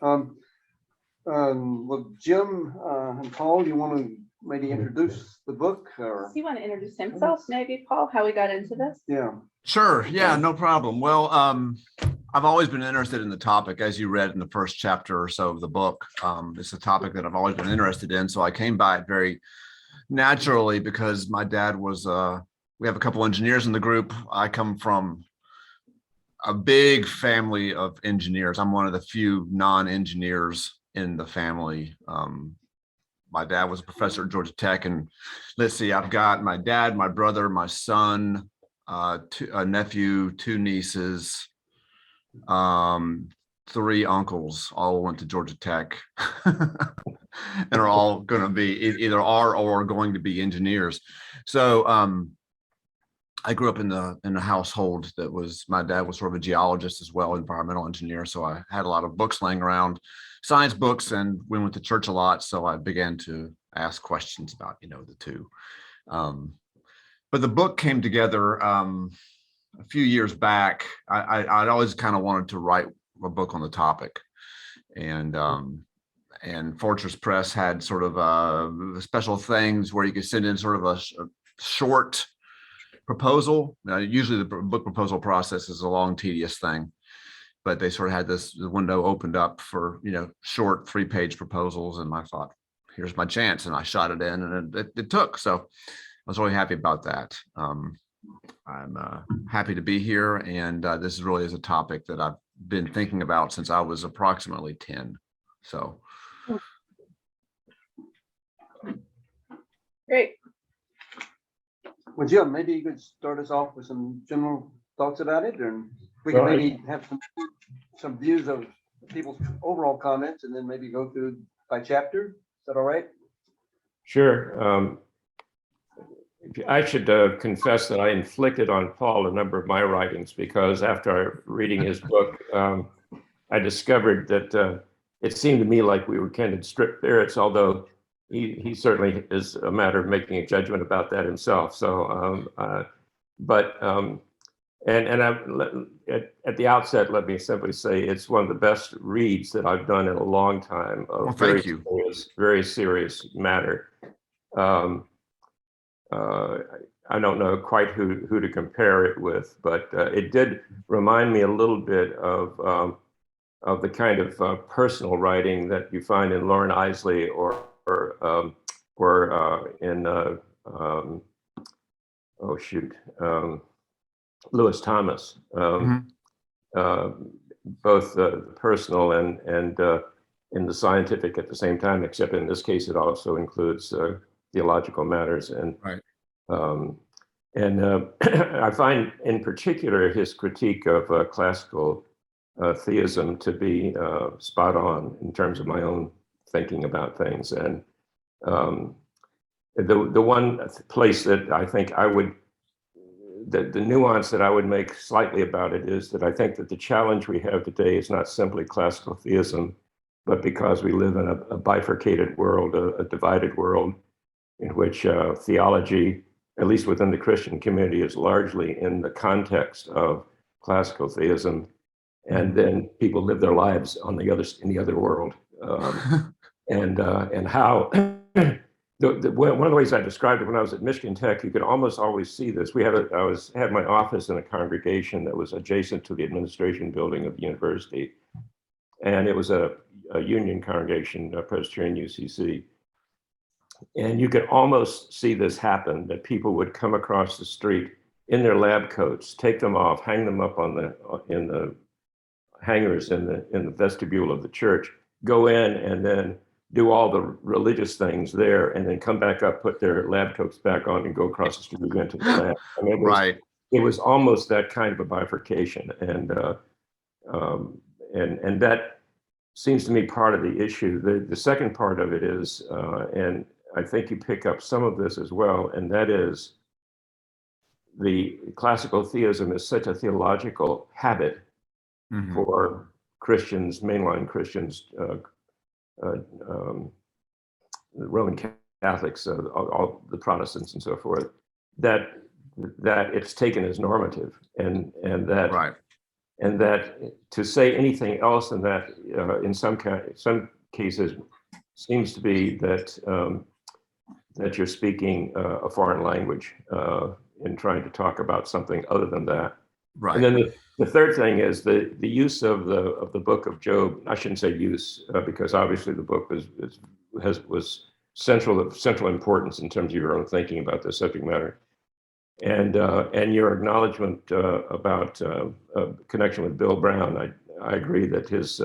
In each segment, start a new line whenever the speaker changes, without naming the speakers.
Um, well, Jim and Paul, you want to maybe introduce the book? Or
Does he want to introduce himself, maybe, Paul, how we got into this?
yeah.
Sure. Yeah, no problem. Well, I've always been interested in the topic, as you read in the first chapter or so of the book. It's a topic that I've always been interested in. So I came by it very naturally because my dad was, we have a couple engineers in the group. I come from a big family of engineers. I'm one of the few non-engineers in the family. My dad was a professor at Georgia Tech, and let's see, I've got my dad, my brother, my son, a nephew, two nieces, 3 uncles, all went to Georgia Tech and are all going to be either are or going to be engineers. So I grew up in a household that was, my dad was sort of a geologist as well, environmental engineer. So I had a lot of books laying around, science books, and we went to church a lot. So I began to ask questions about, the two. But the book came together a few years back. I'd always kind of wanted to write a book on the topic, and Fortress Press had sort of special things where you could send in sort of a short proposal. Usually the book proposal process is a long, tedious thing, but they sort of had the window opened up for, short 3-page proposals. And I thought, here's my chance. And I shot it in, and it took. So I was really happy about that. I'm happy to be here. And this really is a topic that I've been thinking about since I was approximately 10. So.
Great.
Well, Jim, maybe you could start us off with some general thoughts about it, and we can maybe have some views of people's overall comments, and then maybe go through by chapter. Is that all right?
Sure. I should confess that I inflicted on Paul a number of my writings, because after reading his book, I discovered that it seemed to me like we were kindred spirits, although he certainly is a matter of making a judgment about that himself. So, at the outset, let me simply say it's one of the best reads that I've done in a long time.
Well, thank you.
Very serious matter. I don't know quite who to compare it with, but it did remind me a little bit of the kind of personal writing that you find in Lauren Isley or in Lewis Thomas, both personal and in the scientific at the same time, except in this case it also includes theological matters. And
right.
I find in particular his critique of classical theism to be spot on in terms of my own thinking about things. And the one place that I think I would, the nuance that I would make slightly about it is that I think that the challenge we have today is not simply classical theism, but because we live in a bifurcated world, a divided world, in which theology, at least within the Christian community, is largely in the context of classical theism, and then people live their lives in the other world. And how one of the ways I described it when I was at Michigan Tech, you could almost always see this. I had my office in a congregation that was adjacent to the administration building of the university, and it was a union congregation, Presbyterian UCC. And you could almost see this happen, that people would come across the street in their lab coats, take them off, hang them up in the hangers in the vestibule of the church, go in and then do all the religious things there, and then come back up, put their lab coats back on, and go across the street again to the lab. I mean, it was almost that kind of a bifurcation, and that seems to me part of the issue. The second part of it is, and I think you pick up some of this as well, and that is the classical theism is such a theological habit for Christians, mainline Christians, Roman Catholics, all the Protestants and so forth, that it's taken as normative, and that and that to say anything else than that in some cases seems to be that that you're speaking a foreign language in trying to talk about something other than that.
Right.
And then the third thing is the use of the book of Job. I shouldn't say use because obviously the book was central importance in terms of your own thinking about the subject matter, and your acknowledgement about connection with Bill Brown. I agree that his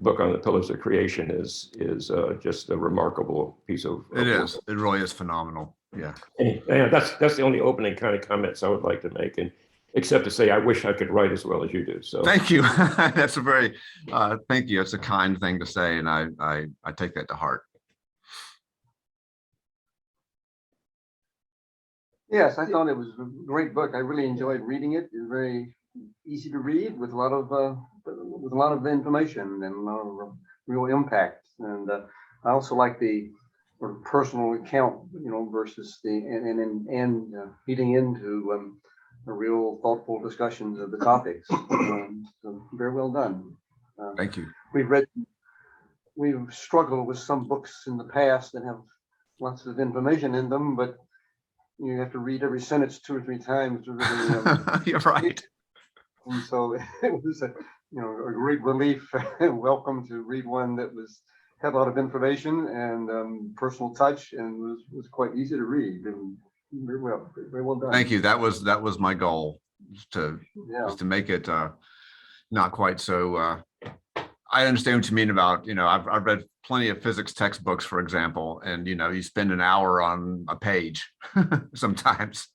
book on the Pillars of Creation is just a remarkable piece of.
It is. It really is phenomenal. Yeah.
And that's the only opening kind of comments I would like to make, and except to say I wish I could write as well as you do. So
thank you. That's a very thank you. It's a kind thing to say, and I take that to heart.
Yes, I thought it was a great book. I really enjoyed reading it. It's very easy to read with a lot of information and a lot of real impact. And I also like the sort of personal account, versus the and feeding into a real thoughtful discussions of the topics. So very well done.
Thank you.
We've struggled with some books in the past that have lots of information in them, but you have to read every sentence 2 or 3 times to really.
You're right.
And so it was a great relief and welcome to read one that had a lot of information and personal touch and was quite easy to read and very well done.
Thank you. That was my goal, just to make it not quite so. I understand what you mean about, I've read plenty of physics textbooks, for example, and you spend an hour on a page sometimes.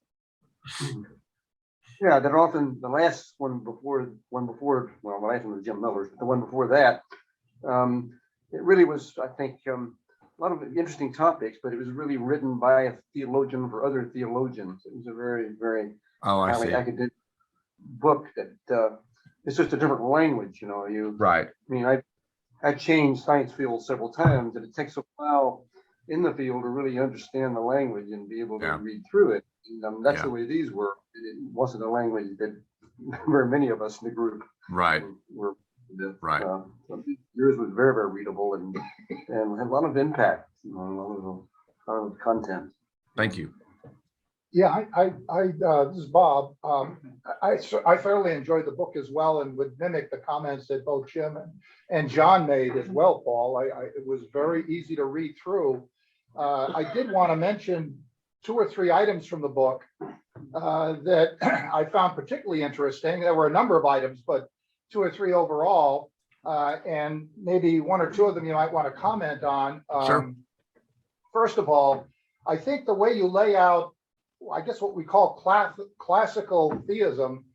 Yeah, they're often the last one before, well, the last one was Jim Miller's, but the one before that, it really was, I think, a lot of interesting topics, but it was really written by a theologian for other theologians. It was a very, very highly academic book that it's just a different language,
Right.
I mean, I changed science fields several times, and it takes a while in the field to really understand the language and be able to read through it. And that's the way these were. It wasn't a language that very many of us in the group were.
Right.
So yours was very, very readable and had a lot of impact, a lot of content.
Thank you.
Yeah, this is Bob. I thoroughly enjoyed the book as well, and would mimic the comments that both Jim and John made as well, Paul. It was very easy to read through. I did want to mention 2 or 3 items from the book that I found particularly interesting. There were a number of items, but 2 or 3 overall, and maybe 1 or 2 of them you might want to comment on.
Sure.
First of all, I think the way you lay out, I guess what we call classical theism,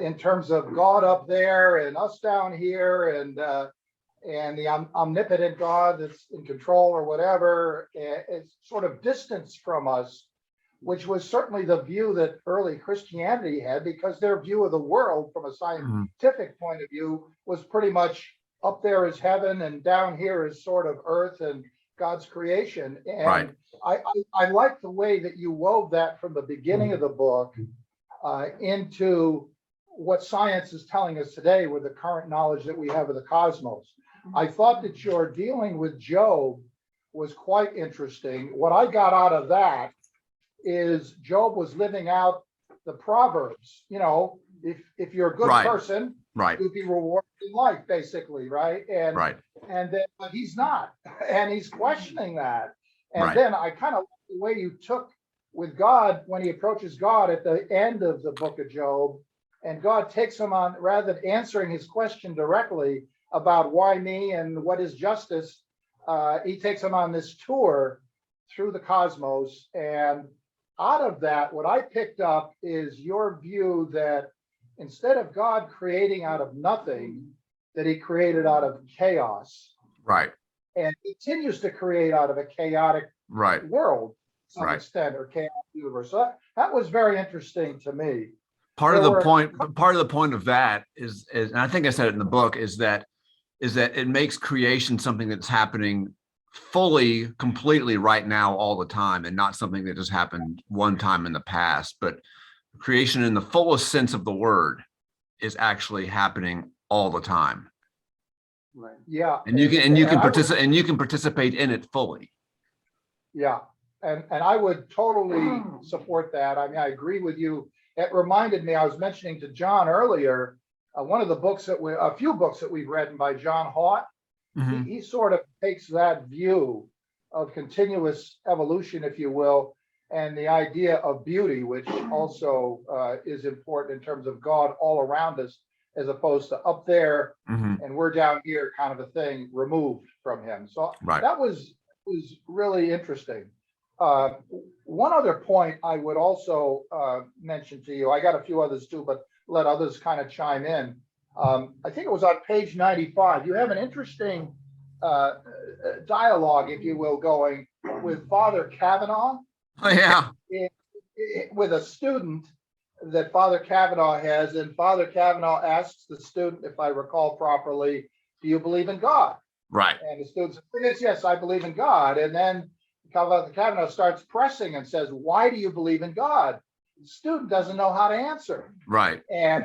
in terms of God up there and us down here, and the omnipotent God that's in control or whatever, is sort of distanced from us, which was certainly the view that early Christianity had, because their view of the world from a scientific point of view was pretty much up there is heaven and down here is sort of earth and God's creation. And I like the way that you wove that from the beginning of the book into what science is telling us today with the current knowledge that we have of the cosmos. I thought that your dealing with Job was quite interesting. What I got out of that is Job was living out the Proverbs. If you're a good person, you'll be rewarded in life, basically, right? And then, but he's not, and he's questioning that. And then I kind of like the way you took with God when he approaches God at the end of the book of Job, and God takes him on, rather than answering his question directly about why me and what is justice, he takes him on this tour through the cosmos. And out of that, what I picked up is your view that instead of God creating out of nothing, that he created out of chaos.
Right.
And continues to create out of a chaotic world to some extent, or chaotic universe. So that was very interesting to me.
Part of the point of that is, and I think I said it in the book, is that it makes creation something that's happening fully, completely right now, all the time, and not something that just happened one time in the past. But creation in the fullest sense of the word is actually happening all the time.
Right.
Yeah.
And you can
I would-
participate in it fully.
Yeah, and I would totally support that. I mean, I agree with you. It reminded me, I was mentioning to John earlier, one of the books a few books that we've read by John Haught,
Mhm.
he sort of takes that view of continuous evolution, if you will, and the idea of beauty, which also is important in terms of God all around us, as opposed to up there
Mhm.
and we're down here kind of a thing removed from him. So
Right.
that was really interesting. One other point I would also mention to you, I got a few others too, but let others kind of chime in. I think it was on page 95. You have an interesting dialogue, if you will, going with Father Kavanaugh,
Oh, yeah.
with a student that Father Kavanaugh has, and Father Kavanaugh asks the student, if I recall properly, do you believe in God?
Right.
And the student says, yes, I believe in God. And then Father Kavanaugh starts pressing and says, why do you believe in God? The student doesn't know how to answer.
Right.
And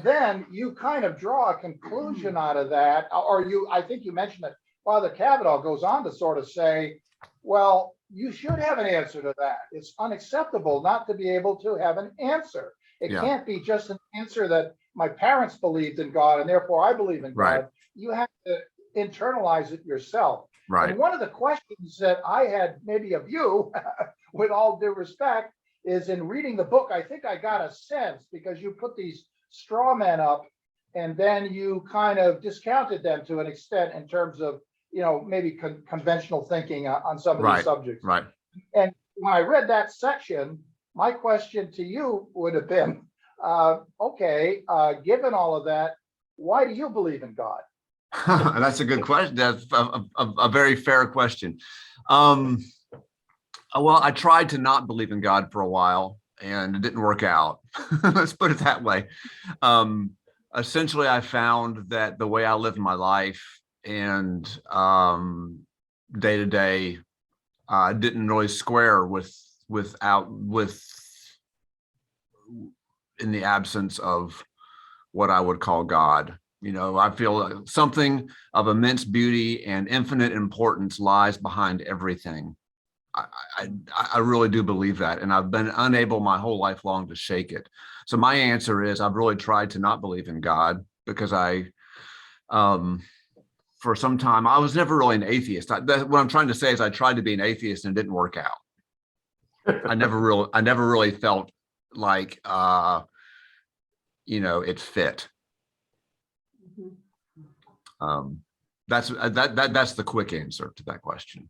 then you kind of draw a conclusion out of that, or I think you mentioned that Father Kavanaugh goes on to sort of say, well, you should have an answer to that. It's unacceptable not to be able to have an answer. It
Yeah.
can't be just an answer that my parents believed in God and therefore I believe in God.
Right.
You have to internalize it yourself.
Right.
And one of the questions that I had maybe of you, with all due respect, is in reading the book, I think I got a sense, because you put these straw men up and then you kind of discounted them to an extent in terms of, maybe conventional thinking on some of
Right.
these subjects.
Right.
And when I read that section, my question to you would have been, given all of that, why do you believe in God?
That's a good question. That's a very fair question. Well, I tried to not believe in God for a while and it didn't work out. Let's put it that way. Essentially, I found that the way I lived my life and day to day didn't really square with in the absence of what I would call God. I feel like something of immense beauty and infinite importance lies behind everything. I really do believe that, and I've been unable my whole life long to shake it. So my answer is I've really tried to not believe in God because for some time I was never really an atheist. What I'm trying to say is I tried to be an atheist and it didn't work out. I never really felt like it fit. That's the quick answer to that question.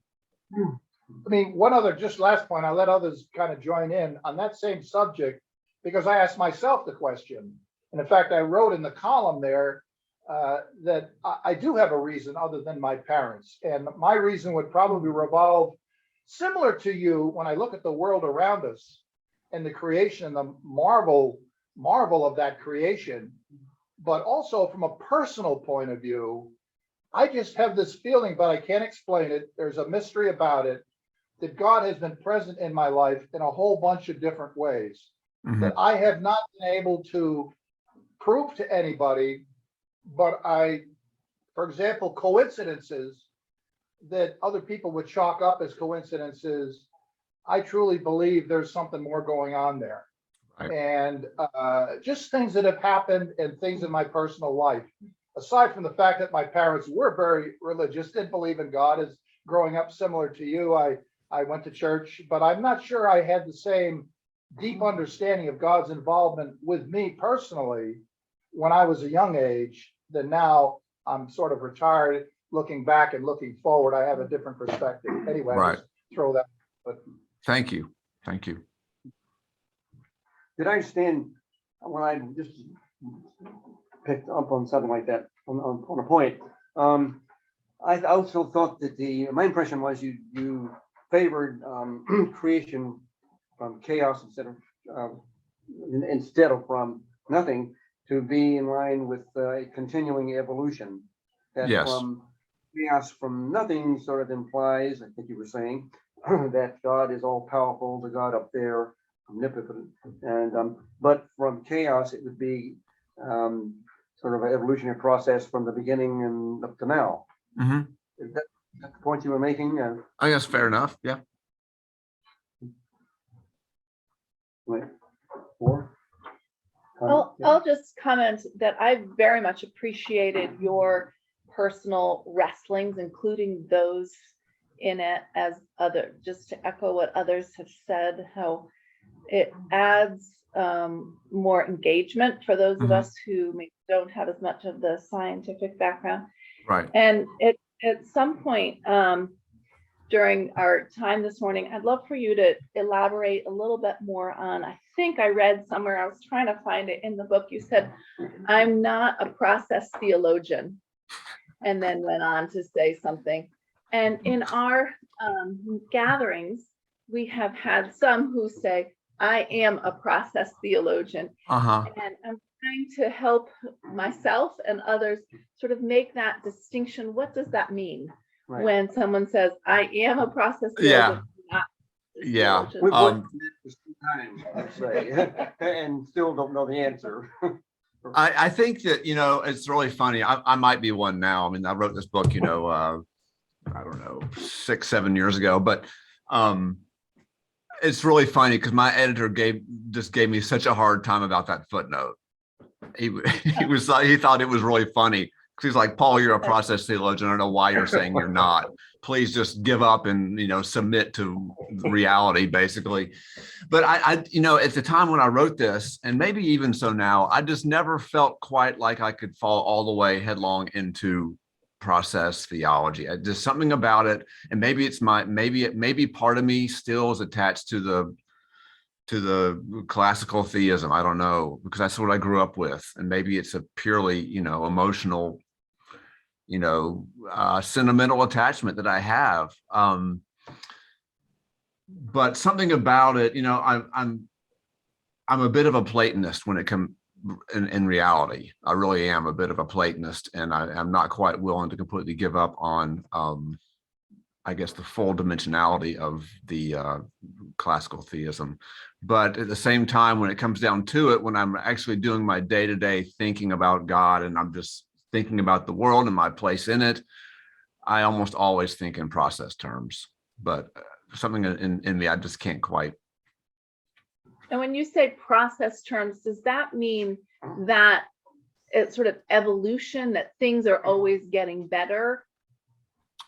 I mean, one other, just last point, I'll let others kind of join in on that same subject, because I asked myself the question. And in fact, I wrote in the column there that I do have a reason other than my parents. And my reason would probably revolve similar to you when I look at the world around us and the creation and the marvel of that creation. But also from a personal point of view, I just have this feeling, but I can't explain it. There's a mystery about it, that God has been present in my life in a whole bunch of different ways that I have not been able to prove to anybody. But for example, coincidences that other people would chalk up as coincidences, I truly believe there's something more going on there. Right. And just things that have happened and things in my personal life, aside from the fact that my parents were very religious, didn't believe in God, as growing up similar to you, I went to church, but I'm not sure I had the same deep understanding of God's involvement with me personally when I was a young age than now. I'm sort of retired, looking back and looking forward. I have a different perspective. Anyway, right. Just throw that. But
Thank you.
Did I understand when I just picked up on something like that on a point? I also thought that my impression was you favored creation from chaos instead of from nothing, to be in line with continuing evolution. That
yes.
From chaos from nothing sort of implies, I think you were saying, that God is all powerful, the God up there, omnipotent. And but from chaos, it would be sort of an evolutionary process from the beginning and up to now.
Mhm.
Is that the point you were making?
I guess fair enough. Yeah.
Wait, four?
I'll just comment that I very much appreciated your personal wrestlings, including those in it as other, just to echo what others have said, how it adds more engagement for those of
Mhm.
us who maybe don't have as much of the scientific background.
Right.
And at some point during our time this morning, I'd love for you to elaborate a little bit more on, I think I read somewhere, I was trying to find it in the book, you said, I'm not a process theologian, and then went on to say something. And in our gatherings, we have had some who say, I am a process theologian.
Uh-huh.
And I'm trying to help myself and others sort of make that distinction. What does that mean
Right.
when someone says, I am a process
Yeah.
theologian? Not a
Yeah.
theologian?
We've worked on it for some time, I'd say, and still don't know the answer.
I think that, it's really funny. I might be one now. I mean, I wrote this book, I don't know, 6-7 years ago, but it's really funny because my editor just gave me such a hard time about that footnote. He thought it was really funny because he's like, Paul, you're a process theologian. I don't know why you're saying you're not. Please just give up and submit to reality, basically. But I at the time when I wrote this, and maybe even so now, I just never felt quite like I could fall all the way headlong into process theology. There's something about it, and maybe it's maybe part of me still is attached to the classical theism. I don't know, because that's what I grew up with, and maybe it's a purely emotional, sentimental attachment that I have. But something about it, I'm a bit of a Platonist when it comes in reality. I really am a bit of a Platonist, and I'm not quite willing to completely give up on, I guess, the full dimensionality of the classical theism. But at the same time, when it comes down to it, when I'm actually doing my day-to-day thinking about God, and I'm just thinking about the world and my place in it, I almost always think in process terms. But something in me, I just can't quite.
And when you say process terms, does that mean that it's sort of evolution, that things are always getting better?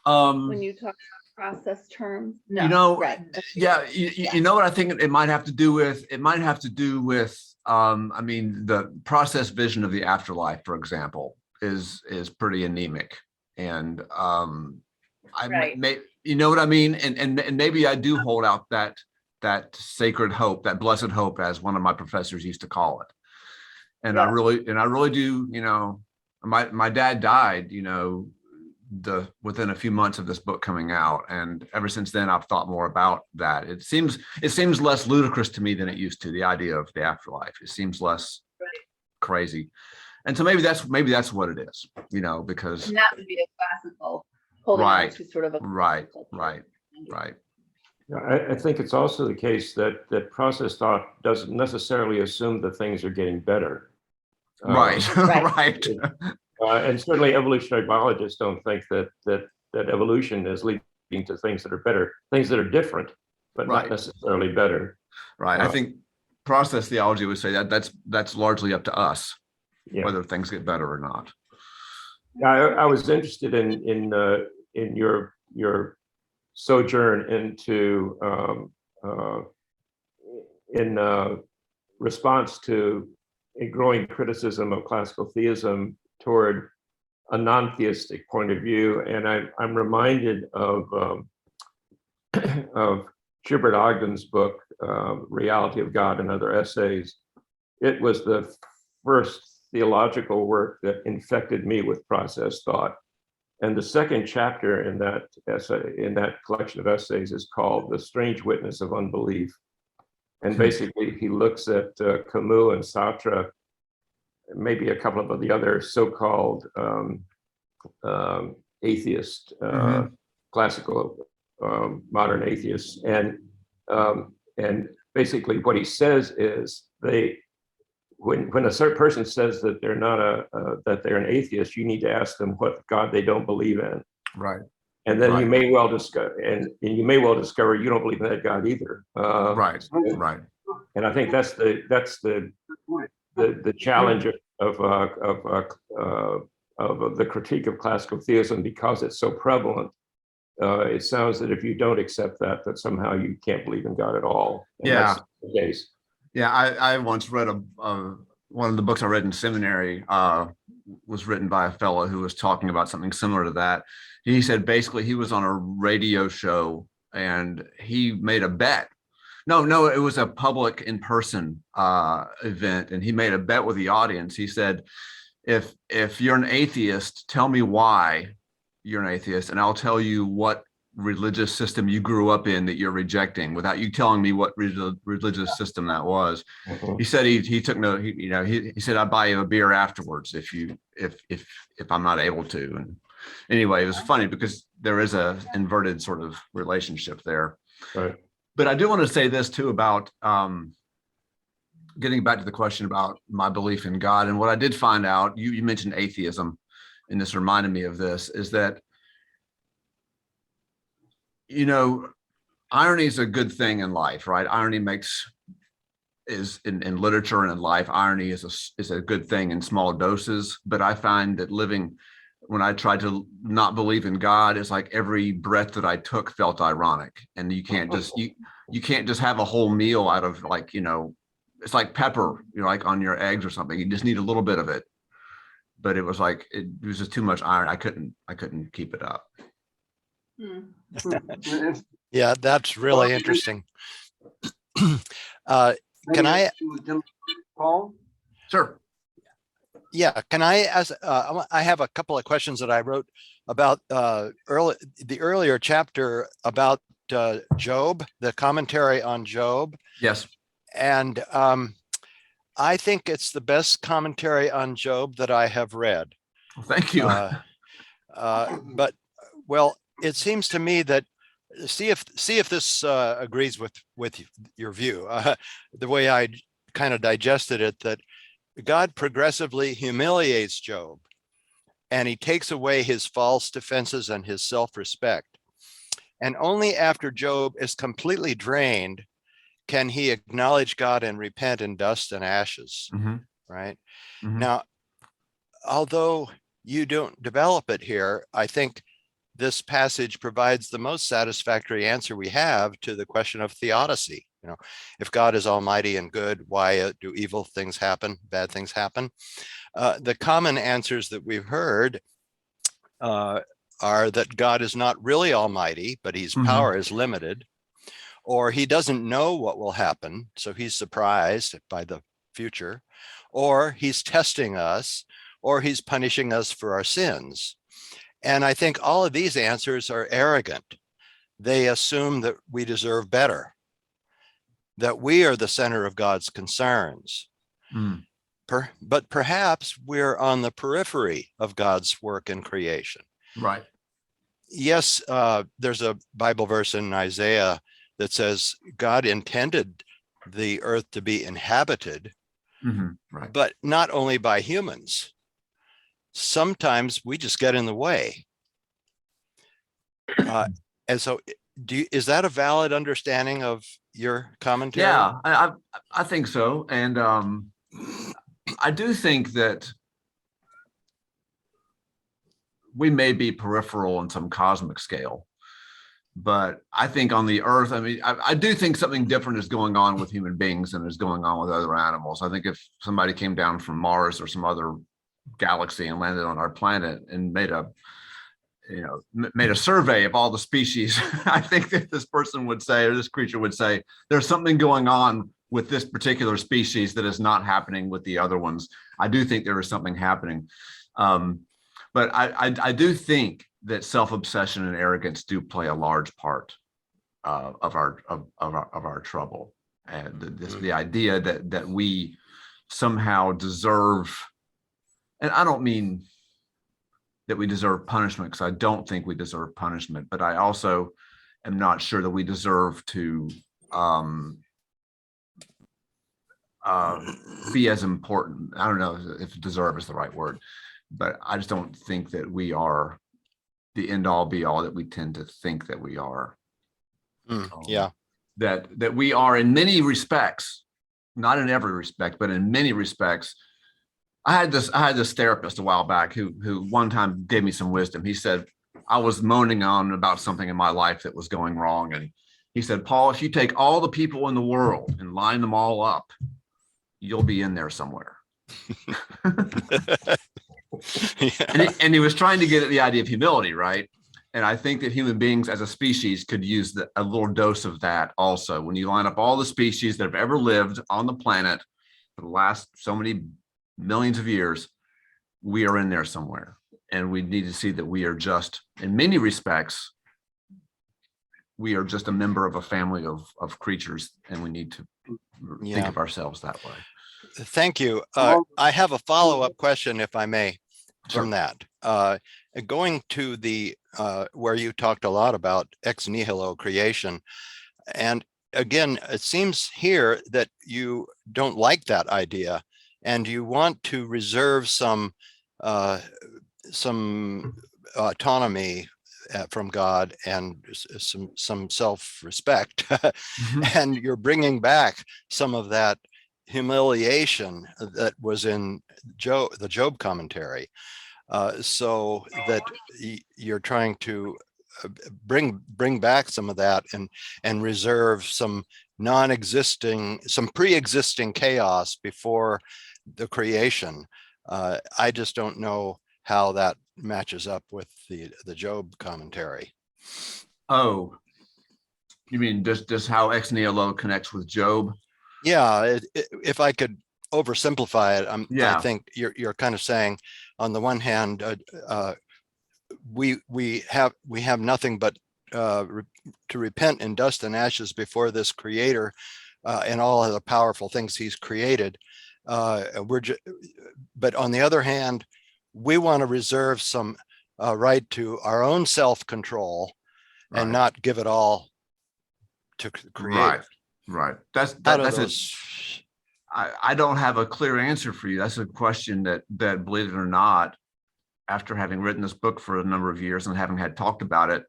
When you talk about process terms? No, right.
Yeah, you know what I think it might have to do with? It might have to do with, I mean, the process vision of the afterlife, for example, is pretty anemic. And you know what I mean? And maybe I do hold out that sacred hope, that blessed hope, as one of my professors used to call it. And yeah. I really do, my dad died, within a few months of this book coming out. And ever since then, I've thought more about that. It seems less ludicrous to me than it used to, the idea of the afterlife. It seems less crazy. And so maybe that's what it is, because.
And that would be a classical, holding on to sort of a.
Right.
I think it's also the case that process thought doesn't necessarily assume that things are getting better.
Right.
And certainly evolutionary biologists don't think that evolution is leading to things that are better, things that are different, but not necessarily better.
Right. I think process theology would say that's largely up to us, whether things get better or not.
I was interested in your sojourn into in response to a growing criticism of classical theism toward a non-theistic point of view, and I'm reminded of Schubert Ogden's book, Reality of God and Other Essays. It was the first theological work that infected me with process thought. And the second chapter in that essay, in that collection of essays, is called The Strange Witness of Unbelief. And basically, he looks at Camus and Sartre, maybe a couple of the other so-called atheist, classical modern atheists, and basically what he says is when a certain person says that they're not that they're an atheist, you need to ask them what God they don't believe in.
Right.
And then
Right.
you may well discover, and you may well discover you don't believe in that God either.
Right. Right.
And I think that's the challenge of the critique of classical theism, because it's so prevalent. It sounds that if you don't accept that somehow you can't believe in God at all. And
Yeah.
that's the case.
Yeah, I once read one of the books I read in seminary was written by a fellow who was talking about something similar to that. He said basically he was on a radio show and he made a bet. No, it was a public in-person event, and he made a bet with the audience. He said, if you're an atheist, tell me why you're an atheist, and I'll tell you what religious system you grew up in that you're rejecting without you telling me what religious system that was. He said he took note. He said, I'd buy you a beer afterwards if I'm not able to. And anyway, it was funny because there is a inverted sort of relationship there.
Right.
But I do want to say this too about getting back to the question about my belief in God. And what I did find out, you mentioned atheism, and this reminded me of this, is that irony is a good thing in life, right? Irony is in literature and in life, irony is a good thing in small doses. But I find that when I tried to not believe in God, it's like every breath that I took felt ironic. And you can't just have a whole meal out of it's like pepper, like on your eggs or something. You just need a little bit of it. But it was just too much iron. I couldn't keep it up.
Yeah, that's really interesting. Can I?
Paul?
Sure.
Yeah, can I ask? I have a couple of questions that I wrote about the earlier chapter about Job, the commentary on Job.
Yes.
And I think it's the best commentary on Job that I have read.
Well, thank you.
But it seems to me that see if this agrees with your view. The way I kind of digested it, that God progressively humiliates Job, and he takes away his false defenses and his self-respect. And only after Job is completely drained can he acknowledge God and repent in dust and ashes.
Mm-hmm.
Right?
Mm-hmm.
Now, although you don't develop it here, I think this passage provides the most satisfactory answer we have to the question of theodicy. If God is almighty and good, why do evil things happen, bad things happen? The common answers that we've heard are that God is not really almighty, but his power is limited, or he doesn't know what will happen, so he's surprised by the future, or he's testing us, or he's punishing us for our sins. And I think all of these answers are arrogant. They assume that we deserve better, that we are the center of God's concerns. But perhaps we're on the periphery of God's work in creation.
Right.
Yes, there's a Bible verse in Isaiah that says God intended the earth to be inhabited,
right,
but not only by humans. Sometimes we just get in the way. And so is that a valid understanding of your commentary?
Yeah, I think so. And I do think that we may be peripheral in some cosmic scale, but I think on the earth, I do think something different is going on with human beings than is going on with other animals. I think if somebody came down from Mars or some other galaxy and landed on our planet and made a survey of all the species, I think that this person would say, or this creature would say, there's something going on with this particular species that is not happening with the other ones. I do think there is something happening. But I do think that self-obsession and arrogance do play a large part of our trouble. And the idea that we somehow deserve, and I don't mean that we deserve punishment, because I don't think we deserve punishment, but I also am not sure that we deserve to be as important. I don't know if deserve is the right word, but I just don't think that we are the end all be all that we tend to think that we are.
Yeah.
That we are in many respects, not in every respect, but in many respects. I had this therapist a while back who one time gave me some wisdom. He said, I was moaning on about something in my life that was going wrong. And he said, Paul, if you take all the people in the world and line them all up, you'll be in there somewhere.
Yeah.
And he was trying to get at the idea of humility, right? And I think that human beings as a species could use a little dose of that also. When you line up all the species that have ever lived on the planet for the last so many millions of years, we are in there somewhere. And we need to see that we are just, in many respects, we are just a member of a family of creatures, and we need to think of ourselves that way.
Thank you. I have a follow-up question, if I may, from that. Going to the where you talked a lot about ex nihilo creation, and again, it seems here that you don't like that idea, and you want to reserve some autonomy from God and some self-respect, and you're bringing back some of that humiliation that was in the Job commentary, so that you're trying to bring back some of that and reserve some pre-existing chaos before the creation. I just don't know how that matches up with the Job commentary.
Oh, you mean just how ex nihilo connects with Job?
Yeah, if I could oversimplify it,
Yeah.
I think you're kind of saying, on the one hand, we have nothing but to repent in dust and ashes before this Creator and all of the powerful things He's created. But on the other hand, we want to reserve some right to our own self-control and not give it all to create.
Right. I don't have a clear answer for you. That's a question that believe it or not, after having written this book for a number of years and having had talked about it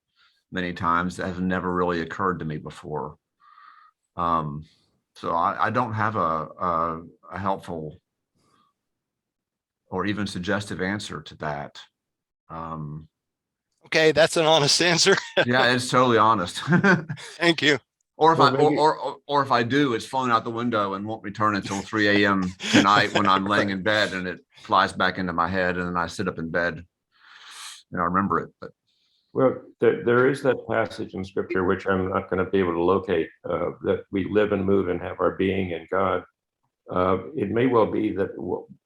many times, that has never really occurred to me before. So I don't have a helpful or even suggestive answer to that.
Okay, that's an honest answer.
Yeah, it's totally honest.
Thank you.
Or if I do, it's flown out the window and won't return until 3 a.m. tonight when I'm laying in bed, and it flies back into my head, and then I sit up in bed and I remember it. But
well, there is that passage in Scripture which I'm not going to be able to locate, that we live and move and have our being in God. It may well be that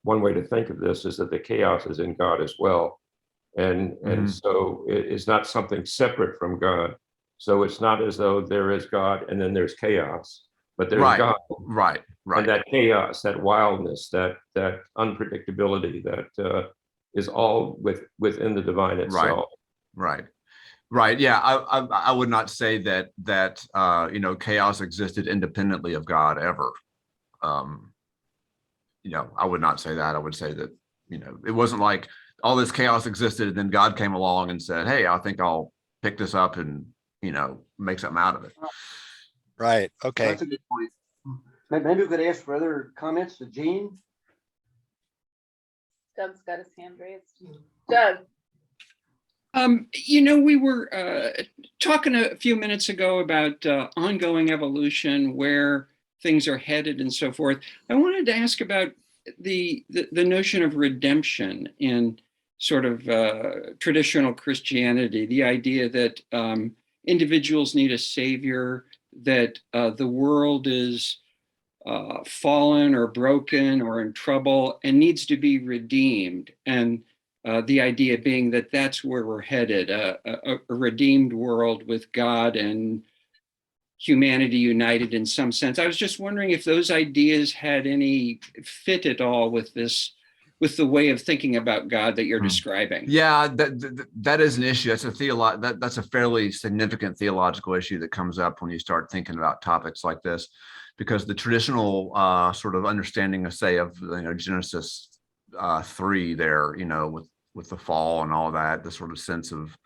one way to think of this is that the chaos is in God as well, and so it's not something separate from God. So it's not as though there is God and then there's chaos, but there's God.
Right.
And that chaos, that wildness, that unpredictability, that is all within the divine itself.
Right. Yeah, I would not say that chaos existed independently of God ever. I would not say that. I would say that it wasn't like all this chaos existed and then God came along and said, "Hey, I think I'll pick this up and make something out of it."
Right. Okay.
That's a good point. Maybe we could ask for other comments to Gene.
Doug's got his hand raised. Doug.
We were talking a few minutes ago about ongoing evolution, where things are headed and so forth. I wanted to ask about the notion of redemption in sort of traditional Christianity, the idea that individuals need a savior, that the world is fallen or broken or in trouble and needs to be redeemed. And the idea being that that's where we're headed, a redeemed world with God and humanity united in some sense. I was just wondering if those ideas had any fit at all with the way of thinking about God that you're describing.
Yeah, that is an issue. That's a fairly significant theological issue that comes up when you start thinking about topics like this. because the traditional sort of understanding of, say, of Genesis 3 there, with the fall and all that, the sort of sense of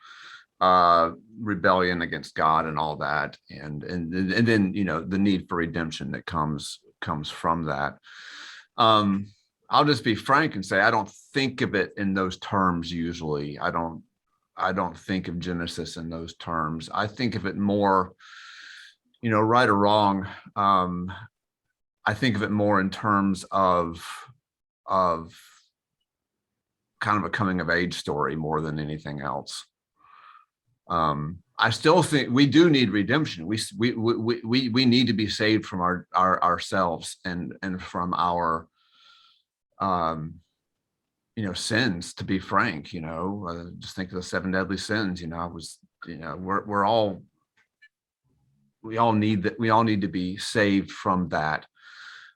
rebellion against God and all that, and then the need for redemption that comes from that. I'll just be frank and say I don't think of it in those terms usually. I don't think of Genesis in those terms. I think of it more, right or wrong. I think of it more in terms of kind of a coming of age story more than anything else. I still think we do need redemption. We need to be saved from ourselves and from our sins, to be frank. Just think of the 7 deadly sins. We all need that. We all need to be saved from that.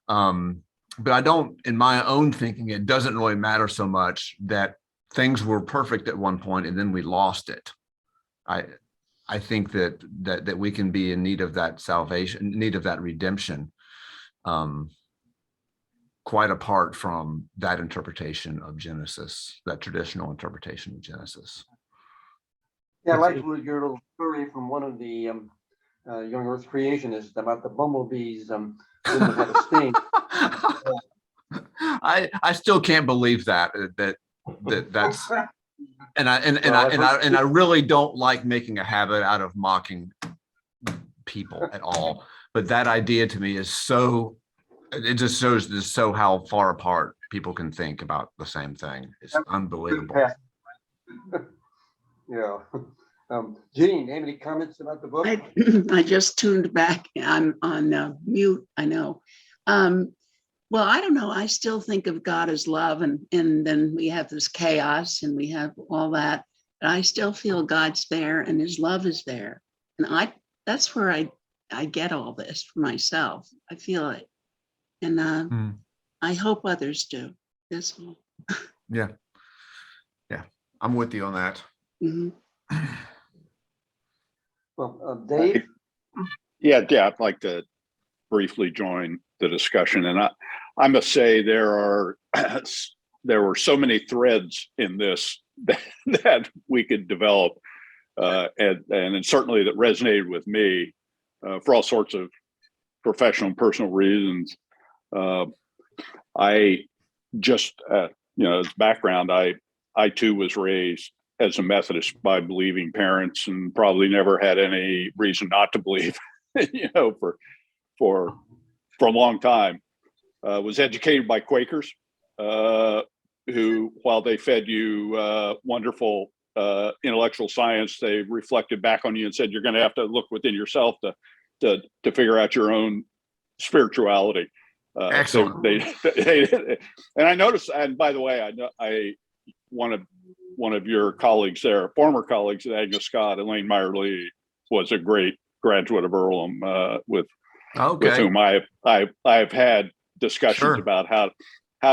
But I don't, in my own thinking, it doesn't really matter so much that things were perfect at one point and then we lost it. I think that we can be in need of that salvation, need of that redemption, quite apart from that interpretation of Genesis, that traditional interpretation of Genesis.
Yeah, I like your little story from one of the young Earth creationists about the bumblebees wouldn't have had a sting.
I still can't believe that's and I really don't like making a habit out of mocking people at all. But that idea to me is it just shows just so how far apart people can think about the same thing. It's unbelievable.
Yeah. Jean, any comments about the book?
I just tuned back. I'm on mute, I know. Well, I don't know. I still think of God as love, and then we have this chaos and we have all that. But I still feel God's there and his love is there. And that's where I get all this for myself. I feel it. And I hope others do. That's all.
Yeah. I'm with you on that.
Mm-hmm.
Well, Dave?
Yeah, I'd like to briefly join the discussion. And I must say there were so many threads in this that we could develop, and certainly that resonated with me for all sorts of professional and personal reasons. I just, as background, I too was raised as a Methodist by believing parents, and probably never had any reason not to believe, for a long time. Was educated by Quakers, who, while they fed you wonderful intellectual science, they reflected back on you and said, you're going to have to look within yourself to figure out your own spirituality.
Excellent.
So and I noticed, and by the way, one of your colleagues there, former colleagues at Agnes Scott, Elaine Meyer-Lee, was a great graduate of Earlham, with whom I've had discussions about how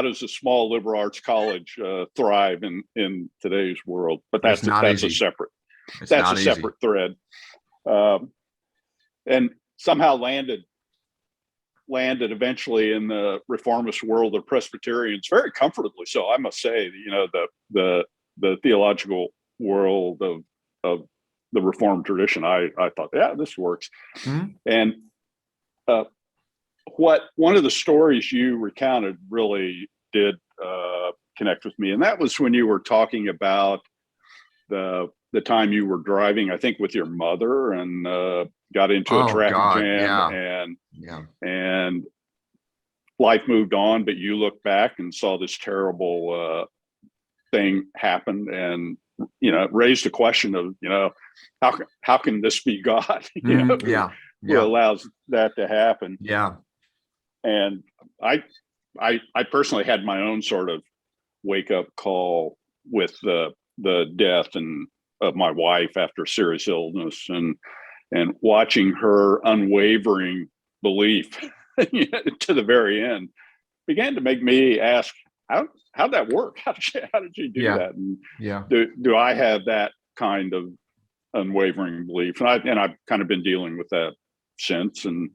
does a small liberal arts college thrive in today's world. But that's a separate thread, and somehow landed eventually in the reformist world of Presbyterians, very comfortably so, I must say. The theological world of the Reformed tradition, I thought, yeah, this works. Mm-hmm. And one of the stories you recounted really did connect with me, and that was when you were talking about the time you were driving, I think, with your mother, and got into a traffic jam, and life moved on, but you looked back and saw this terrible thing happen, and it raised the question of how can this be God? Who allows that to happen? And I personally had my own sort of wake up call with the death of my wife after serious illness, and watching her unwavering belief to the very end began to make me ask, how'd that work? How did you do that? And do I have that kind of unwavering belief? And I've kind of been dealing with that since. And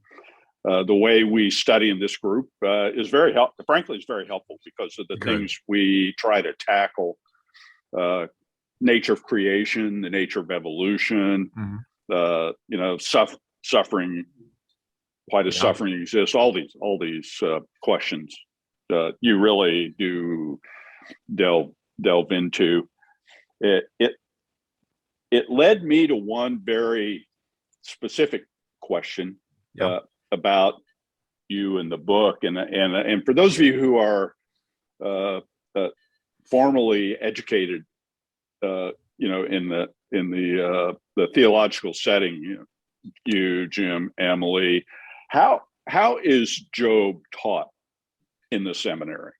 the way we study in this group is very helpful. Frankly, it's very helpful because of the things we try to tackle: nature of creation, the nature of evolution, suffering. Why does suffering exist? All these questions you really do delve into. It led me to one very specific question about you and the book, and for those of you who are formally educated, in the theological setting, you, Jim, Emily, how is Job taught in the seminary?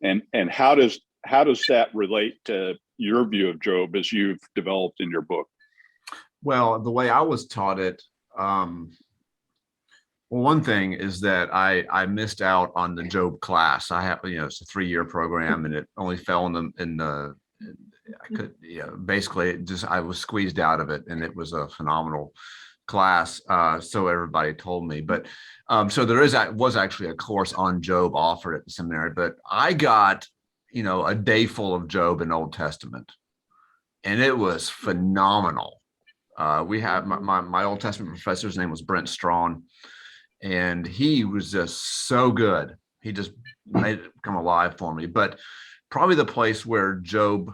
And how does that relate to your view of Job as you've developed in your book?
Well, the way I was taught it, well, one thing is that I missed out on the Job class. I have, it's a 3-year program, and it only fell basically I was squeezed out of it, and it was a phenomenal class. So everybody told me, but so was actually a course on Job offered at the seminary, but I got, a day full of Job in Old Testament, and it was phenomenal. We had my Old Testament professor's name was Brent Strawn, and he was just so good. He just made it come alive for me. But probably the place where Job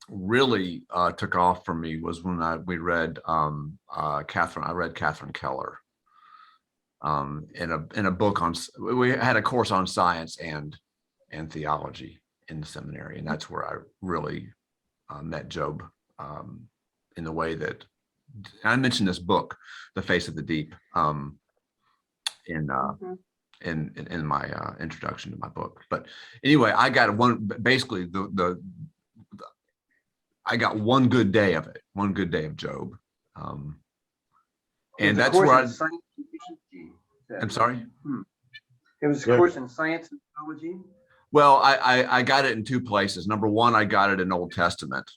really took off for me was when we read Catherine. I read Catherine Keller in a book on. We had a course on science and theology in the seminary, and that's where I really met Job in the way that I mentioned this book, The Face of the Deep, in my introduction to my book. But anyway, I got basically I got one good day of it, one good day of Job. And that's where I'm sorry?
It was a course in science and theology.
Well, I got it in 2 places. Number one, I got it in Old Testament,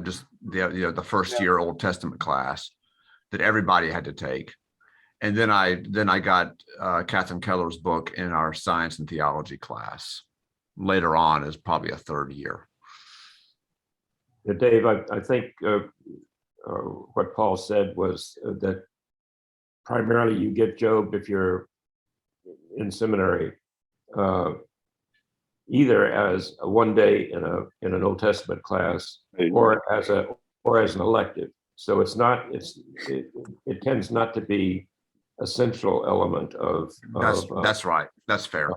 just the first year Old Testament class that everybody had to take. And then I got Catherine Keller's book in our science and theology class later on as probably a 3rd year.
Dave, I think what Paul said was that primarily you get Job if you're in seminary, either as a one day in an Old Testament class or as an elective. So it tends not to be a central element of
that's right. That's fair.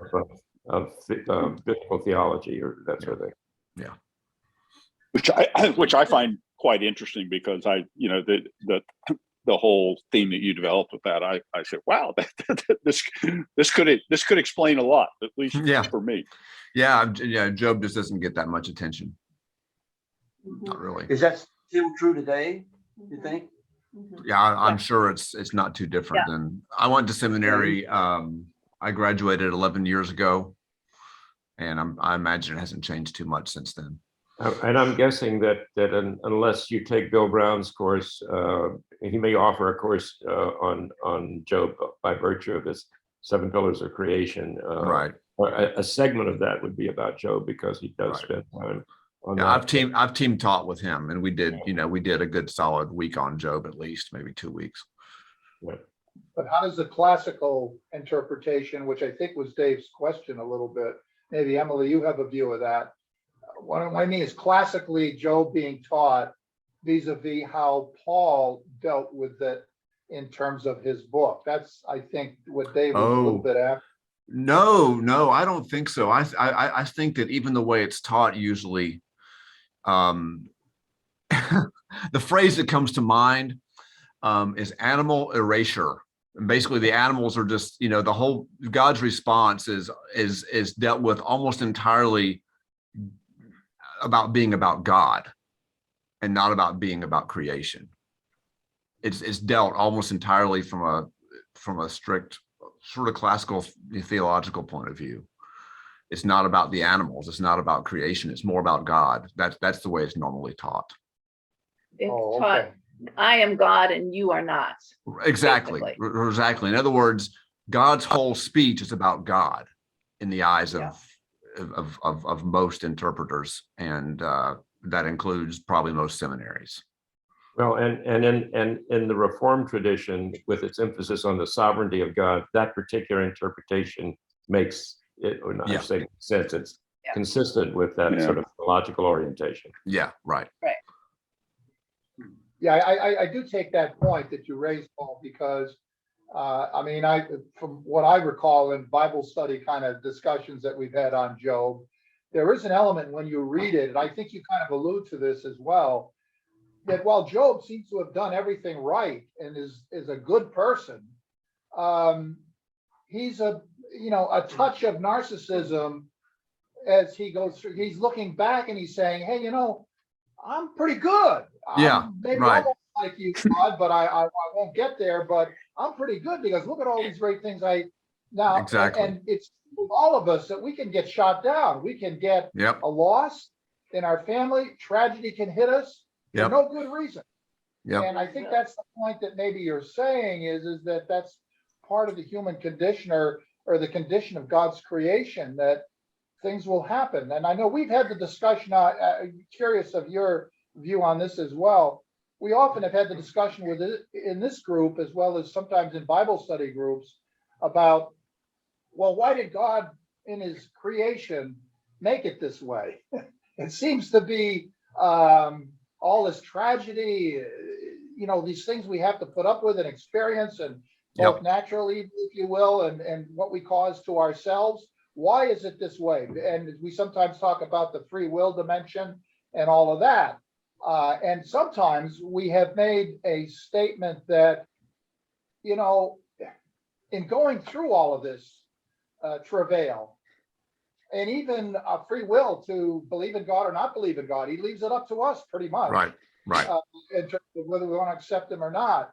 Of biblical theology or that sort of thing.
Yeah.
Which I find quite interesting because the whole theme that you developed with that, I said, wow, this could explain a lot, at least for me.
Yeah, Job just doesn't get that much attention. Not really.
Is that still true today, you think?
Yeah, I'm sure it's not too different than I went to seminary. I graduated 11 years ago, and I imagine it hasn't changed too much since then.
And I'm guessing that unless you take Bill Brown's course, he may offer a course on Job by virtue of his 7 pillars of creation.
Right.
Or a segment of that would be about Job because he does spend time on that.
I've team taught with him, and we did a good solid week on Job, at least maybe 2 weeks.
Yeah.
But how does the classical interpretation, which I think was Dave's question a little bit, maybe Emily, you have a view of that. What I mean is classically Job being taught vis-a-vis how Paul dealt with it in terms of his book. That's, I think, what Dave was a little bit after.
No, I don't think so. I think that even the way it's taught usually, the phrase that comes to mind is animal erasure. And basically the animals are just, the whole God's response is dealt with almost entirely about being about God and not about being about creation. It's dealt almost entirely from a strict sort of classical theological point of view. It's not about the animals. It's not about creation. It's more about God. That's the way it's normally taught.
It's taught I am God and you are not.
Exactly.
Basically.
Exactly. In other words, God's whole speech is about God in the eyes of most interpreters, and that includes probably most seminaries.
Well, and in the Reformed tradition, with its emphasis on the sovereignty of God, that particular interpretation makes it, or not say sense. It's consistent with that sort of theological orientation.
Yeah, right.
Right.
Yeah, I do take that point that you raised, Paul, because I mean, from what I recall in Bible study kind of discussions that we've had on Job, there is an element when you read it, and I think you kind of allude to this as well, that while Job seems to have done everything right and is a good person, he's a touch of narcissism as he goes through. He's looking back and he's saying, hey, I'm pretty good. I'm maybe almost like you, God, but I won't get there, but I'm pretty good because look at all these great things
Exactly.
and it's with all of us that we can get shot down. We can get a loss in our family. Tragedy can hit us for no good reason. And I think that's the point that maybe you're saying is that that's part of the human condition or the condition of God's creation, that things will happen. And I know we've had the discussion, curious of your view on this as well. We often have had the discussion with it in this group, as well as sometimes in Bible study groups, about, well, why did God in his creation make it this way? It seems to be all this tragedy, these things we have to put up with and experience, and both natural evil, if you will, and what we cause to ourselves. Why is it this way? And we sometimes talk about the free will dimension and all of that. And sometimes we have made a statement that, in going through all of this travail, and even free will to believe in God or not believe in God, he leaves it up to us pretty much.
Right.
In terms of whether we want to accept him or not.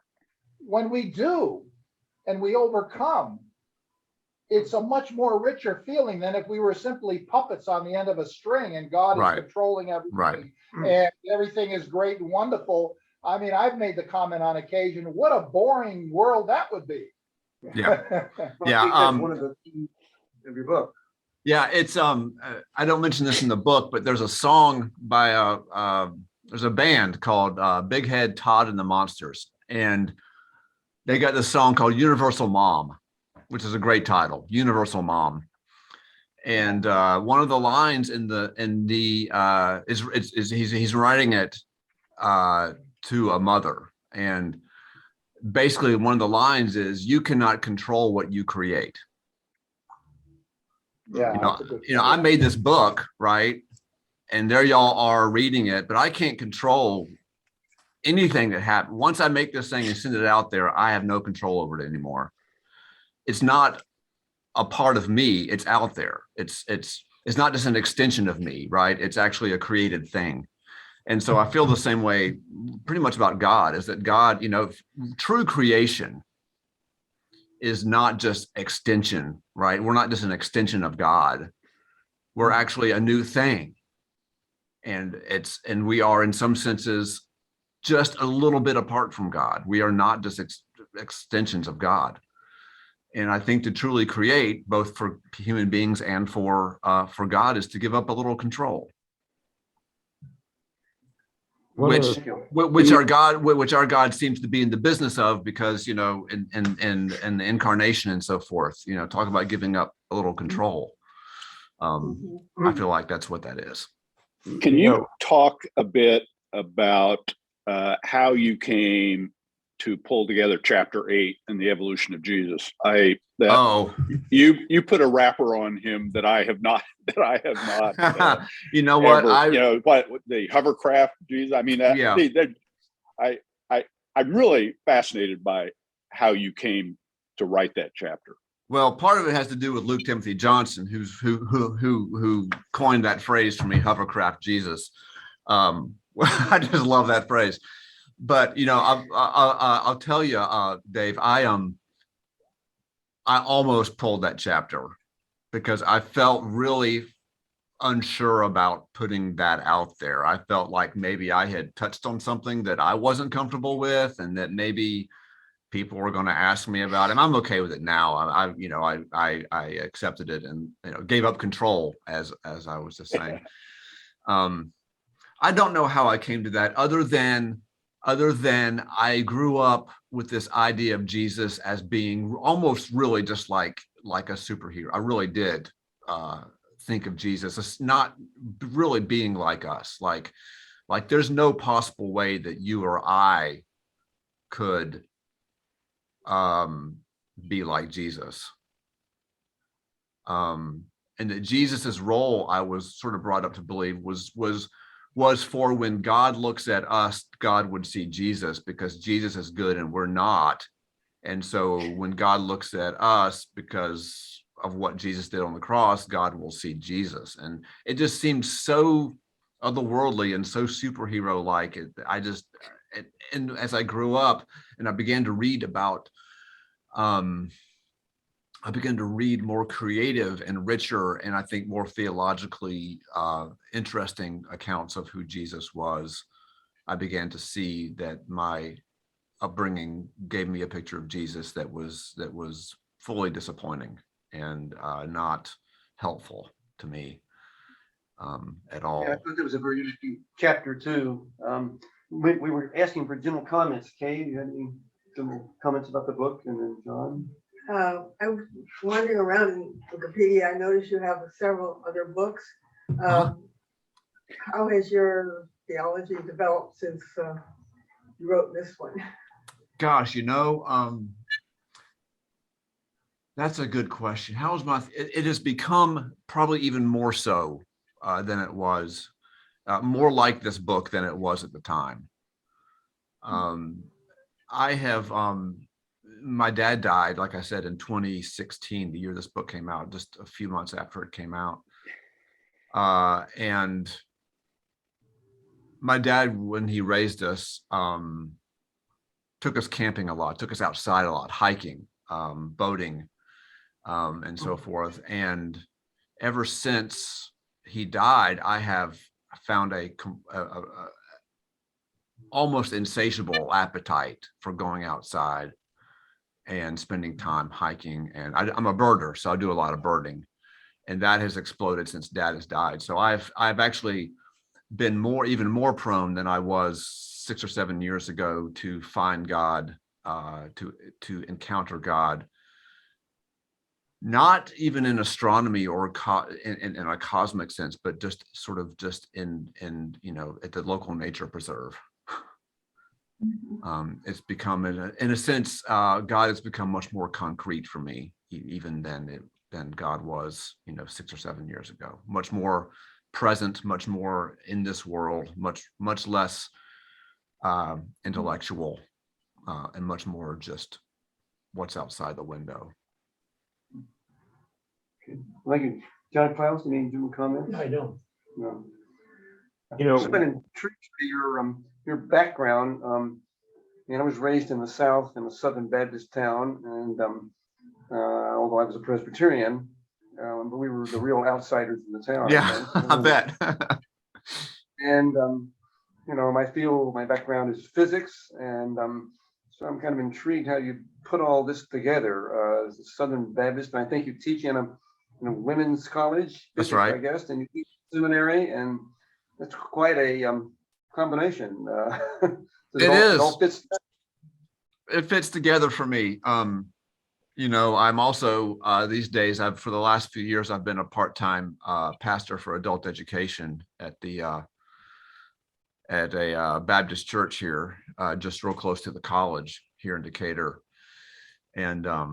When we do, and we overcome, it's a much more richer feeling than if we were simply puppets on the end of a string and God is controlling everything and everything is great and wonderful. I mean, I've made the comment on occasion, what a boring world that would be.
Yeah.
That's one of the themes of your book.
Yeah, it's I don't mention this in the book, but there's a song by there's a band called Big Head Todd and the Monsters, and they got this song called Universal Mom, which is a great title, Universal Mom. And one of the lines he's writing it to a mother, and basically one of the lines is, you cannot control what you create. I made this book, right? And there y'all are reading it, but I can't control anything that happens. Once I make this thing and send it out there, I have no control over it anymore. It's not a part of me. It's out there. It's not just an extension of me, right? It's actually a created thing. And so I feel the same way pretty much about God, is that God, true creation is not just extension, right? We're not just an extension of God. We're actually a new thing. And we are in some senses just a little bit apart from God. We are not just extensions of God. And I think to truly create, both for human beings and for God, is to give up a little control. Which our God seems to be in the business of, because in the incarnation and so forth, talk about giving up a little control. I feel like that's what that is.
Can you talk a bit about how you came to pull together chapter 8 and the evolution of Jesus? You put a wrapper on him that I have not.
You know what?
The hovercraft Jesus. I mean, I'm really fascinated by how you came to write that chapter.
Well, part of it has to do with Luke Timothy Johnson, who coined that phrase for me, hovercraft Jesus. I just love that phrase. But I'll tell you, Dave, I almost pulled that chapter because I felt really unsure about putting that out there. I felt like maybe I had touched on something that I wasn't comfortable with, and that maybe people were going to ask me about it. And I'm okay with it now. I accepted it and, gave up control, as I was just saying. I don't know how I came to that, other than I grew up with this idea of Jesus as being almost really just like a superhero. I really did think of Jesus as not really being like us. Like there's no possible way that you or I could be like Jesus. And that Jesus's role, I was sort of brought up to believe, was for when God looks at us, God would see Jesus, because Jesus is good and we're not. And so when God looks at us, because of what Jesus did on the cross, God will see Jesus. And it just seems so otherworldly and so superhero-like. And as I grew up and I began to read about, I began to read more creative and richer, and I think more theologically interesting accounts of who Jesus was. I began to see that my upbringing gave me a picture of Jesus that was fully disappointing and not helpful to me at all.
Yeah, I thought that was a very interesting chapter too. We were asking for general comments. Kay, you had any general comments about the book? And then John?
I was wandering around in Wikipedia. I noticed you have several other books. How has your theology developed since you wrote this one?
Gosh, that's a good question. How's it has become probably even more so than it was, more like this book than it was at the time. I have, my dad died, like I said, in 2016, the year this book came out, just a few months after it came out. And my dad, when he raised us, took us camping a lot, took us outside a lot, hiking, boating, and so forth. And ever since he died, I have found a almost insatiable appetite for going outside and spending time hiking. And I'm a birder, so I do a lot of birding, and that has exploded since Dad has died. So I've actually been even more prone than I was 6 or 7 years ago to find God, to encounter God, not even in astronomy or in a cosmic sense, but just sort of just in at the local nature preserve. It's become, in a sense, God has become much more concrete for me, even than God was, 6 or 7 years ago. Much more present, much more in this world, much less intellectual, and much more just what's outside the window.
Okay. Thank you. John Klaus, any general comments?
I don't.
No.
You
I've been intrigued by your background. I was raised in the South in a Southern Baptist town, and although I was a Presbyterian, but we were the real outsiders in the town.
Yeah, I bet.
And my background is physics, and so I'm kind of intrigued how you put all this together as a Southern Baptist. And I think you teach in a women's college.
That's right.
I guess, and you teach seminary, and that's quite a combination.
It is. It fits together for me. I'm also these days, for the last few years, I've been a part-time pastor for adult education at a Baptist church here, just real close to the college here in Decatur. And I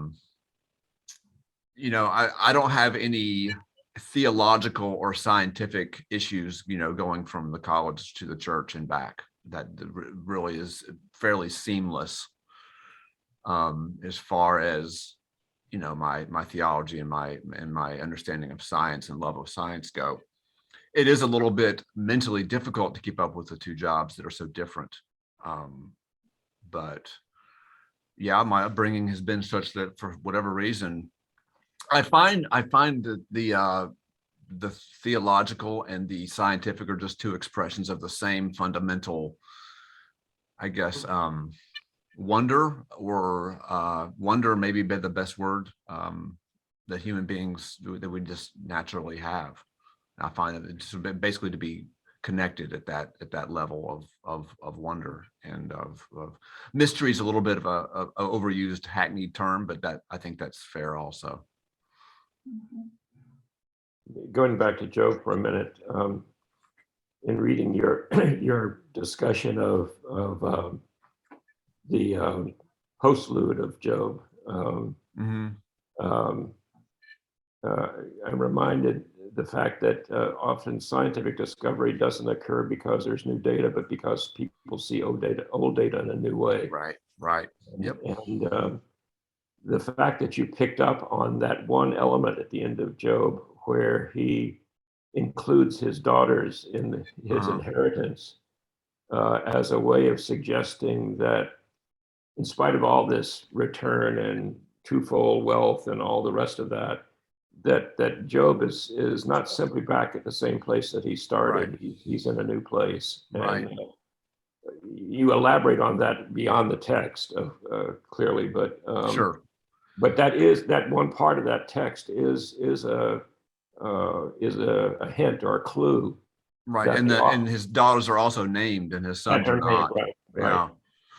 don't have any theological or scientific issues, going from the college to the church and back. That really is fairly seamless, as far as my theology and my understanding of science and love of science go. It is a little bit mentally difficult to keep up with the two jobs that are so different, but yeah, my upbringing has been such that for whatever reason, I find that the theological and the scientific are just two expressions of the same fundamental, I guess, wonder, or wonder maybe be the best word, that human beings, that we just naturally have. I find that it's basically to be connected at that level of wonder and of mystery is a little bit of a overused hackneyed term, but that I think that's fair also.
Going back to Job for a minute, in reading your your discussion of the postlude of Job, I'm reminded the fact that often scientific discovery doesn't occur because there's new data, but because people see old data in a new way.
Right. Yep.
And the fact that you picked up on that one element at the end of Job, where he includes his daughters in his inheritance, as a way of suggesting that in spite of all this return and twofold wealth and all the rest of that, that Job is not simply back at the same place that he started.
Right.
He's in a new place.
Right.
And you elaborate on that beyond the text, clearly, but
Sure.
But that one part of that text is a hint or a clue.
Right. And his daughters are also named, and his sons are not.
Right.
Yeah.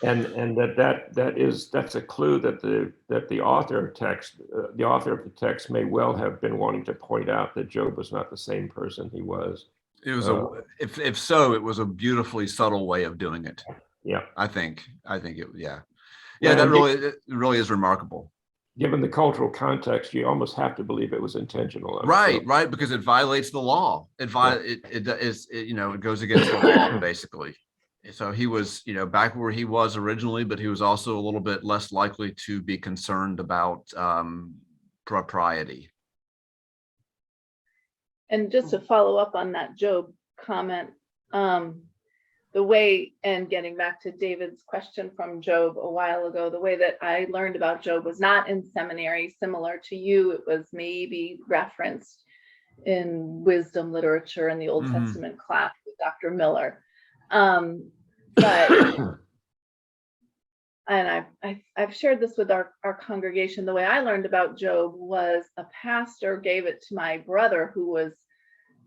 And that's a clue that the author of the text may well have been wanting to point out that Job was not the same person he was.
It was if so, it was a beautifully subtle way of doing it.
Yeah.
I think it, yeah. It really is remarkable.
Given the cultural context, you almost have to believe it was intentional.
Right, because it violates the law. It goes against the law, basically. So he was, back where he was originally, but he was also a little bit less likely to be concerned about propriety.
And just to follow up on that Job comment, the way, and getting back to David's question from Job a while ago, the way that I learned about Job was not in seminary, similar to you. It was maybe referenced in wisdom literature in the Old Testament class with Dr. Miller. But and I've shared this with our congregation. The way I learned about Job was a pastor gave it to my brother who was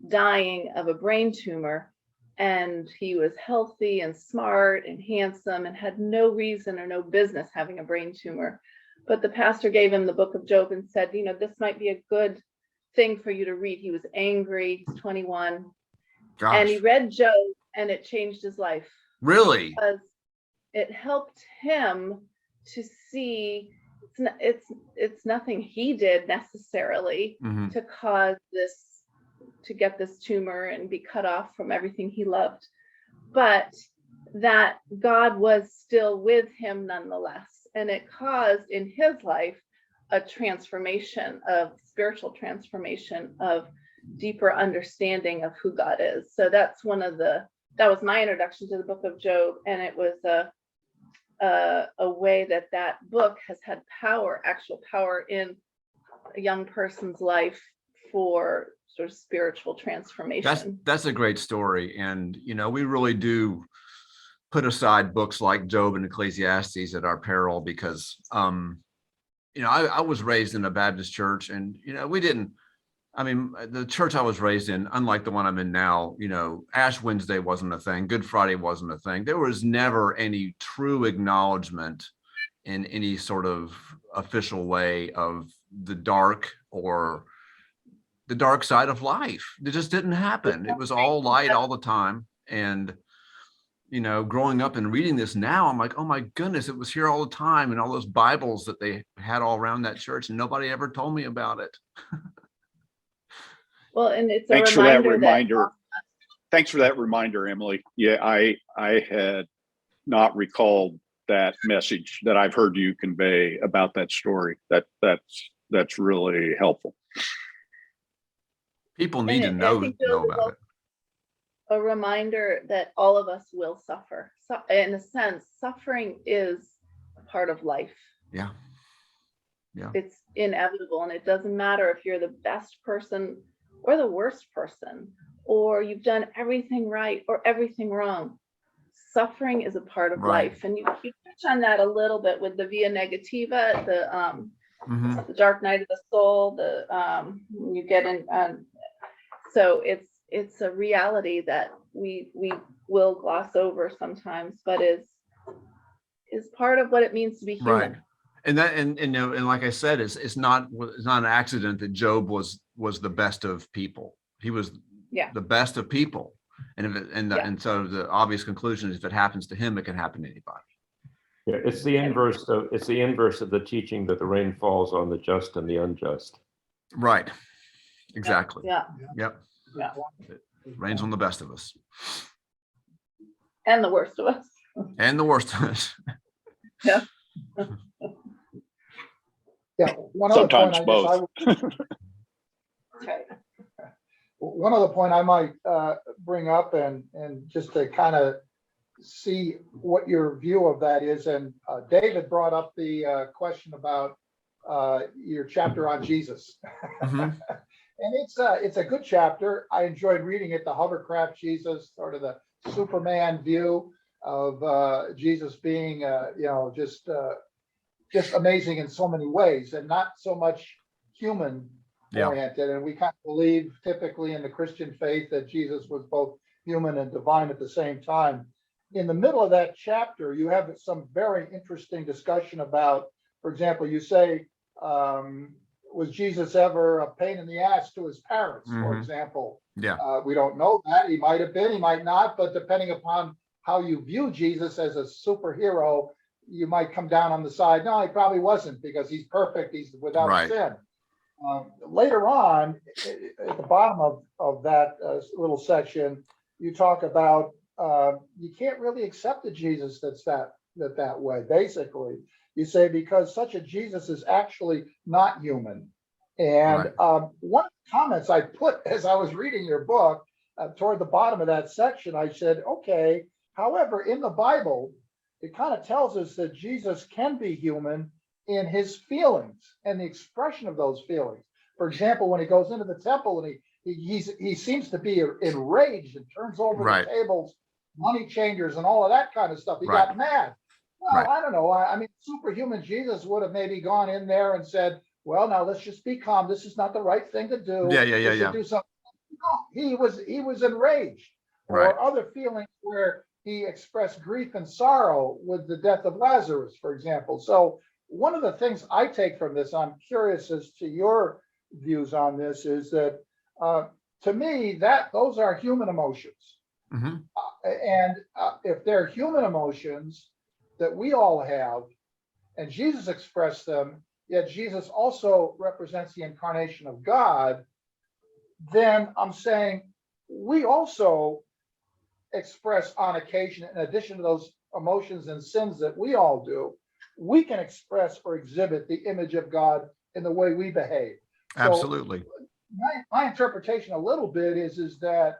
dying of a brain tumor, and he was healthy and smart and handsome and had no reason or no business having a brain tumor. But the pastor gave him the book of Job and said, this might be a good thing for you to read. He was angry. He's 21.
Gosh.
And he read Job, and it changed his life.
Really?
Because it helped him to see it's nothing he did necessarily to cause this, to get this tumor and be cut off from everything he loved, but that God was still with him nonetheless. And it caused in his life a transformation, of spiritual transformation, of deeper understanding of who God is. So that's that was my introduction to the book of Job. And it was a way that book has had actual power in a young person's life for sort of spiritual transformation. That's
a great story. And, we really do put aside books like Job and Ecclesiastes at our peril because, I was raised in a Baptist church, and, the church I was raised in, unlike the one I'm in now, Ash Wednesday wasn't a thing. Good Friday wasn't a thing. There was never any true acknowledgement in any sort of official way of the dark side of life. It just didn't happen. It was all light all the time. And, growing up and reading this now, I'm like, oh my goodness, it was here all the time. And all those Bibles that they had all around that church, and nobody ever told me about it.
Well, and it's
Thanks for that reminder. Thanks for that reminder, Emily. Yeah, I had not recalled that message that I've heard you convey about that story. That's really helpful.
People need to know about it.
A reminder that all of us will suffer. So, in a sense, suffering is a part of life.
Yeah.
It's inevitable, and it doesn't matter if you're the best person or the worst person, or you've done everything right or everything wrong. Suffering is a part of
Right.
life. And you touch on that a little bit with the via negativa,
Mhm.
the dark night of the soul, you get in. So it's a reality that we will gloss over sometimes, but is part of what it means to be human.
Right. And like I said, it's not an accident that Job was the best of people. He was the best of people. And so the obvious conclusion is if it happens to him, it can happen to anybody.
Yeah, it's the inverse of the teaching that the rain falls on the just and the unjust.
Right. Exactly.
Yeah.
Yep.
Yeah.
It rains on the best of us.
And the worst of us.
And the worst of us.
Yeah.
Yeah, one other point
Sometimes
I
both.
guess
Okay.
one other point I might bring up and just to kind of see what your view of that is. And David brought up the question about your chapter on Jesus.
Mhm.
And it's a good chapter. I enjoyed reading it, the hovercraft Jesus, sort of the Superman view of Jesus being, just amazing in so many ways and not so much human oriented. And we kind of believe typically in the Christian faith that Jesus was both human and divine at the same time. In the middle of that chapter, you have some very interesting discussion about, for example, you say, was Jesus ever a pain in the ass to his parents, for example?
Yeah.
We don't know that. He might have been, he might not, but depending upon how you view Jesus as a superhero, you might come down on the side, no, he probably wasn't because he's perfect, he's without sin. Later on, at the bottom of that little section, you talk about you can't really accept a Jesus that's that way. Basically, you say because such a Jesus is actually not human. And one of the comments I put as I was reading your book toward the bottom of that section, I said, okay, however, in the Bible, it kind of tells us that Jesus can be human in his feelings and the expression of those feelings. For example, when he goes into the temple and he seems to be enraged and turns over the tables, money changers and all of that kind of stuff. He got mad. Well, I don't know. I mean, superhuman Jesus would have maybe gone in there and said, well, now let's just be calm. This is not the right thing to do.
Yeah.
Do something. No, he was enraged. Or other feelings where he expressed grief and sorrow with the death of Lazarus, for example. So one of the things I take from this, I'm curious as to your views on this, is that to me, that those are human emotions. And if they're human emotions that we all have, and Jesus expressed them, yet Jesus also represents the incarnation of God, then I'm saying we also express on occasion, in addition to those emotions and sins that we all do, we can express or exhibit the image of God in the way we behave.
Absolutely.
So my interpretation a little bit is that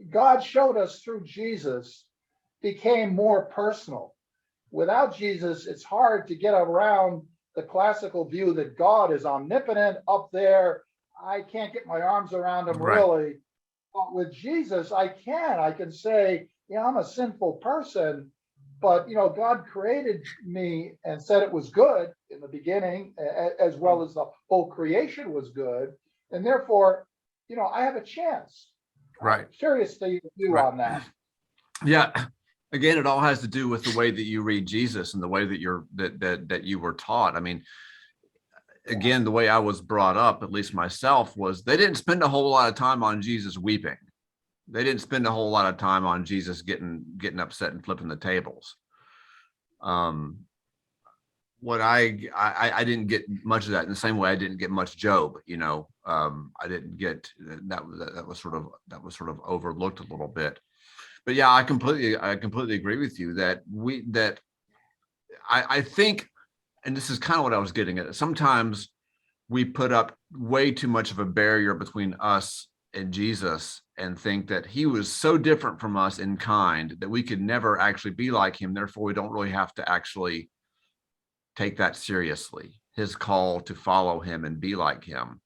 God showed us through Jesus became more personal. Without Jesus, it's hard to get around the classical view that God is omnipotent up there. I can't get my arms around him really. But with Jesus, I can say, yeah, I'm a sinful person, but God created me and said it was good in the beginning, as well as the whole creation was good. And therefore, I have a chance.
Right.
I'm curious to your view on that.
Yeah. Again, it all has to do with the way that you read Jesus and the way that that you were taught. I mean, again, the way I was brought up, at least myself, was they didn't spend a whole lot of time on Jesus weeping. They didn't spend a whole lot of time on Jesus getting upset and flipping the tables. What I didn't get much of that in the same way I didn't get much Job. I didn't get that was sort of overlooked a little bit. But yeah, I completely agree with you that I think, and this is kind of what I was getting at. Sometimes we put up way too much of a barrier between us and Jesus and think that he was so different from us in kind that we could never actually be like him. Therefore, we don't really have to actually take that seriously, his call to follow him and be like him.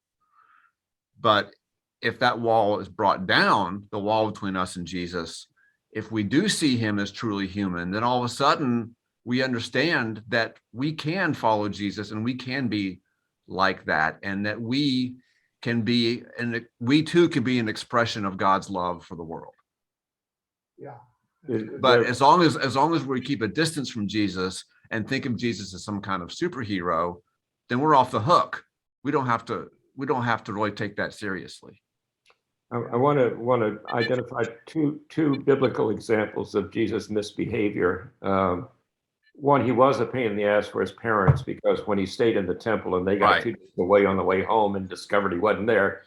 But if that wall is brought down, the wall between us and Jesus, if we do see him as truly human, then all of a sudden we understand that we can follow Jesus and we can be like that, and that we can be, and we too can be an expression of God's love for the world.
Yeah.
But as long as we keep a distance from Jesus and think of Jesus as some kind of superhero, then we're off the hook. We don't have to really take that seriously.
I want to identify two biblical examples of Jesus' misbehavior. One, he was a pain in the ass for his parents, because when he stayed in the temple and they got
Right.
2 days away on the way home and discovered he wasn't there,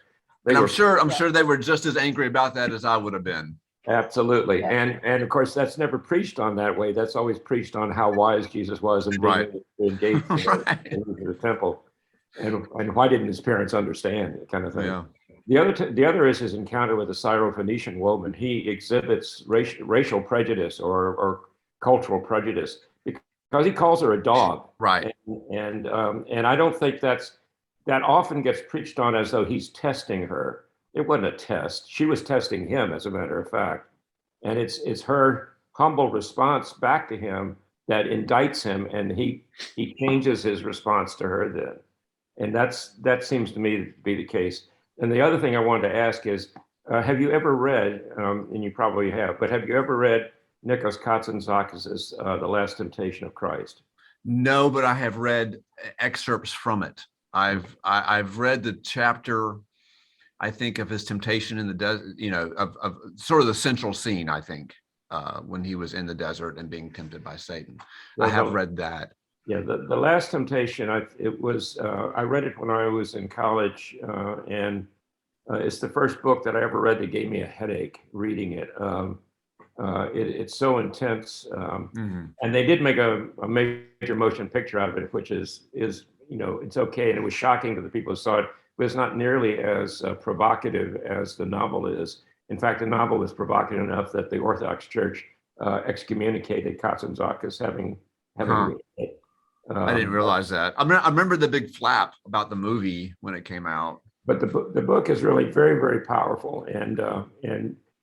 And I'm sure they were just as angry about that as I would have been.
absolutely.
Yeah.
And of course, that's never preached on that way. That's always preached on how wise Jesus was and being
Right.
engaged
Right.
in the temple. And why didn't his parents understand, kind of thing.
Yeah.
The other is his encounter with a Syro-Phoenician woman. He exhibits racial prejudice or cultural prejudice because he calls her a dog.
Right.
And I don't think that often gets preached on as though he's testing her. It wasn't a test. She was testing him, as a matter of fact. And it's her humble response back to him that indicts him, and he changes his response to her then. And that seems to me to be the case. And the other thing I wanted to ask is, have you ever read, and you probably have, but have you ever read Nikos Kotzenzakis' The Last Temptation of Christ?
No, but I have read excerpts from it. I've read the chapter, I think, of his temptation in the desert, of sort of the central scene, I think, when he was in the desert and being tempted by Satan. I have read that.
Yeah, the Last Temptation, I read it when I was in college, and it's the first book that I ever read that gave me a headache reading it. It's so intense, and they did make a major motion picture out of it, which is it's okay, and it was shocking to the people who saw it, but it's not nearly as provocative as the novel is. In fact, the novel is provocative enough that the Orthodox Church excommunicated Kotzenzakis having written it.
I didn't realize that. I remember the big flap about the movie when it came out.
But the book is really very, very powerful, and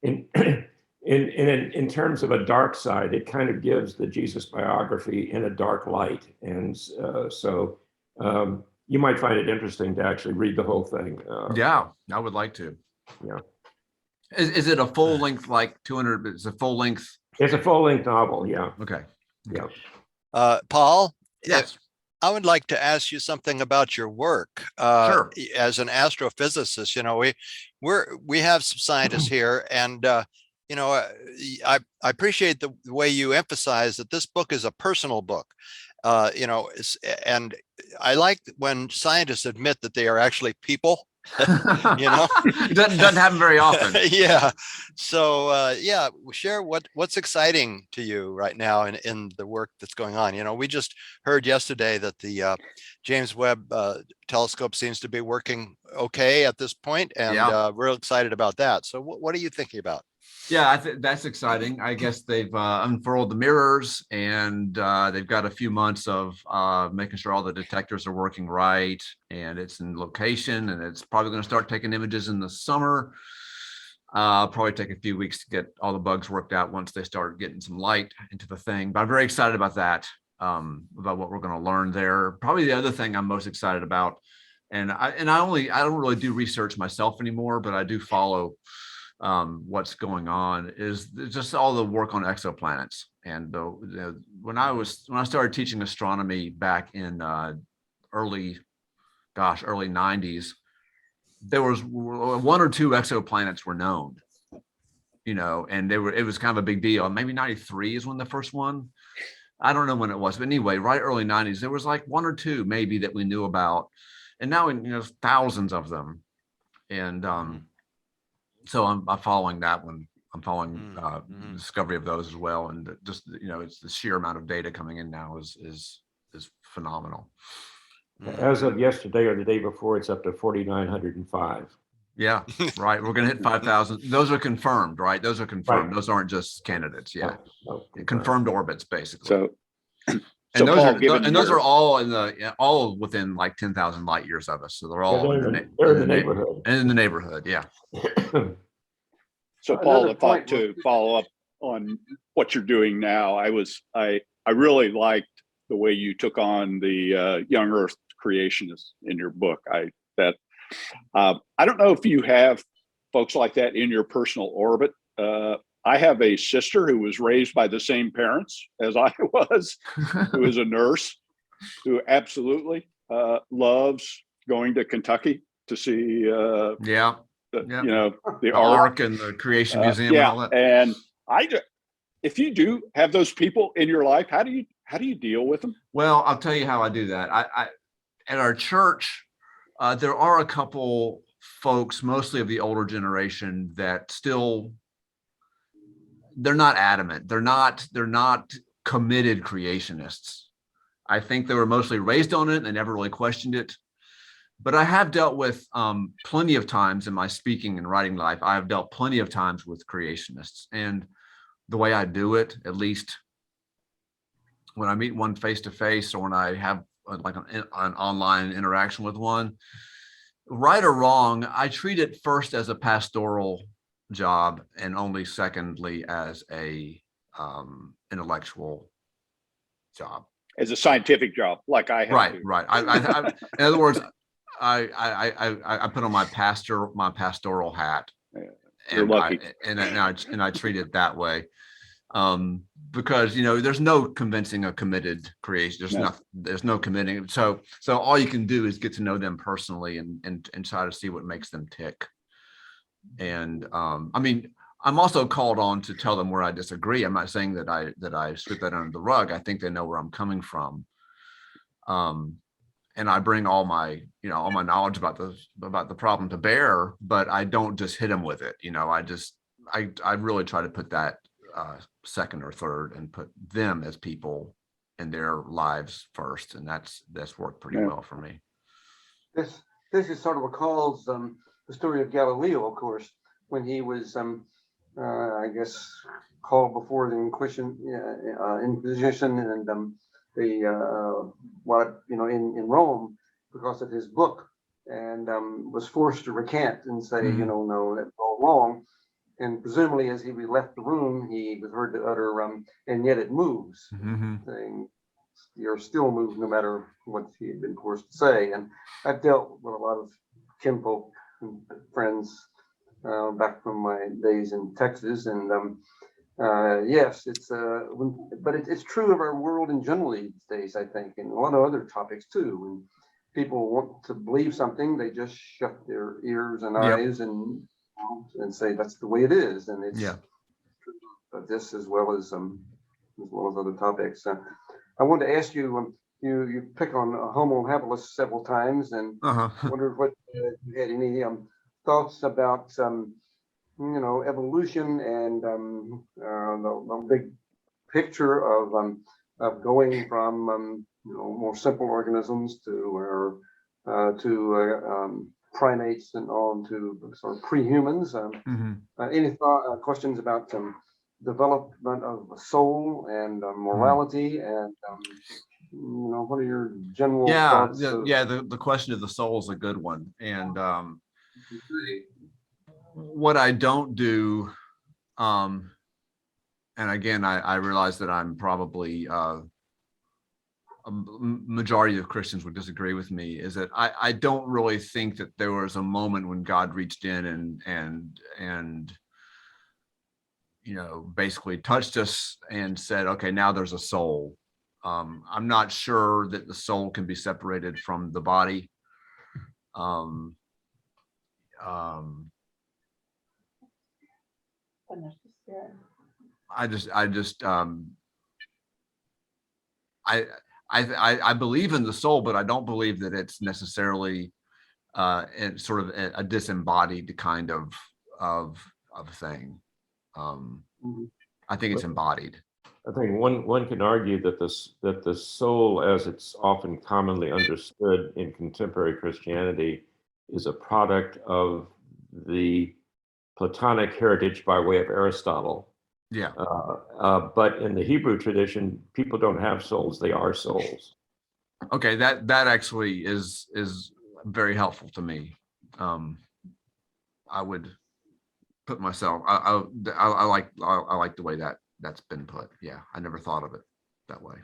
in terms of a dark side, it kind of gives the Jesus biography in a dark light, and so you might find it interesting to actually read the whole thing.
Yeah, I would like to.
Yeah.
Is it a full length, like 200? It's a full length.
It's a full length novel. Yeah.
Okay.
Yeah.
Paul,
Yes.
I would like to ask you something about your work.
Sure.
As an astrophysicist, we have some scientists here, and I appreciate the way you emphasize that this book is a personal book. And I like when scientists admit that they are actually people.
It doesn't happen very often.
Yeah. So share what's exciting to you right now in the work that's going on. We just heard yesterday that the James Webb telescope seems to be working okay at this point, and we're excited about that. So what are you thinking about?
Yeah, I think that's exciting. I guess they've unfurled the mirrors, and they've got a few months of making sure all the detectors are working right, and it's in location, and it's probably going to start taking images in the summer. Probably take a few weeks to get all the bugs worked out once they start getting some light into the thing. But I'm very excited about that, about what we're going to learn there. Probably the other thing I'm most excited about, and I don't really do research myself anymore, but I do follow what's going on, is just all the work on exoplanets. And when I started teaching astronomy back in early 90s, there was 1 or 2 exoplanets were known, and it was kind of a big deal. Maybe 93 is when the first one, I don't know when it was, but anyway, right, early 90s, there was like 1 or 2 maybe that we knew about, and now thousands of them. And so I'm following that one. I'm following the discovery of those as well, and just it's the sheer amount of data coming in now is phenomenal.
As of yesterday or the day before, it's up to 4,905.
Yeah, right. We're going to hit 5,000. Those are confirmed, right? Those are confirmed.
Right.
Those aren't just candidates. Yeah,
No,
confirmed orbits, basically.
So,
And
So,
those
Paul,
are
given
and those
your-
are all in the all within like 10,000 light years of us. So they're all
they're
in the,
in the neighborhood.
in the neighborhood. Yeah.
So Paul,
Another
if I
point
to
was-
follow up on what you're doing now, I really liked the way you took on the young Earth creationists in your book. I don't know if you have folks like that in your personal orbit. I have a sister who was raised by the same parents as I was, who is a nurse, who absolutely loves going to Kentucky to see
Yeah.
the
The
art.
Ark and the Creation Museum and all that.
And if you do have those people in your life, how do you deal with them?
Well, I'll tell you how I do that. I at our church, there are a couple folks, mostly of the older generation, that still they're not adamant. They're not committed creationists. I think they were mostly raised on it and they never really questioned it. But I have dealt with plenty of times in my speaking and writing life. I have dealt plenty of times with creationists, and the way I do it, at least when I meet one face to face or when I have like an online interaction with one, right or wrong, I treat it first as a pastoral job and only secondly as a intellectual job.
As a scientific job, like I have to.
Right. I in other words, I put on my pastoral hat,
You're
and
lucky.
I treat it that way, because there's no convincing a committed creation. There's no committing. So all you can do is get to know them personally and try to see what makes them tick. And I mean, I'm also called on to tell them where I disagree. I'm not saying that I sweep that under the rug. I think they know where I'm coming from. And I bring all my knowledge about the problem to bear, but I don't just hit them with it. I really try to put that second or third and put them as people in their lives first. And that's worked pretty well for me.
This is sort of recalls the story of Galileo, of course, when he was, I guess, called before the Inquisition and in Rome because of his book, and was forced to recant and say, no, that's all wrong. And presumably, as he left the room, he was heard to utter, "And yet it moves," saying, "You're still moved no matter what he had been forced to say." And I've dealt with a lot of kinfolk and friends back from my days in Texas, and yes, but it's true of our world in general these days, I think, and a lot of other topics too. When people want to believe something, they just shut their ears and eyes and say that's the way it is, and it's but this as well as other topics. I wanted to ask you, you pick on Homo habilis several times, and wondered what you had any thoughts about evolution and the big picture of going from more simple organisms to primates and on to sort of pre-humans. Any questions about development of the soul and morality and what are your general thoughts?
The question of the soul is a good one, and what I don't do, and again, I realize that I'm probably a majority of Christians would disagree with me, is that I don't really think that there was a moment when God reached in and basically touched us and said, okay, now there's a soul. I'm not sure that the soul can be separated from the body. I believe in the soul, but I don't believe that it's necessarily sort of a disembodied kind of thing. I think it's embodied.
I think one can argue that the soul, as it's often commonly understood in contemporary Christianity, is a product of the Platonic heritage by way of Aristotle,
Yeah.
But in the Hebrew tradition, people don't have souls; they are souls.
Okay, that actually is very helpful to me. I would put myself. I like the way that's been put. Yeah, I never thought of it that way.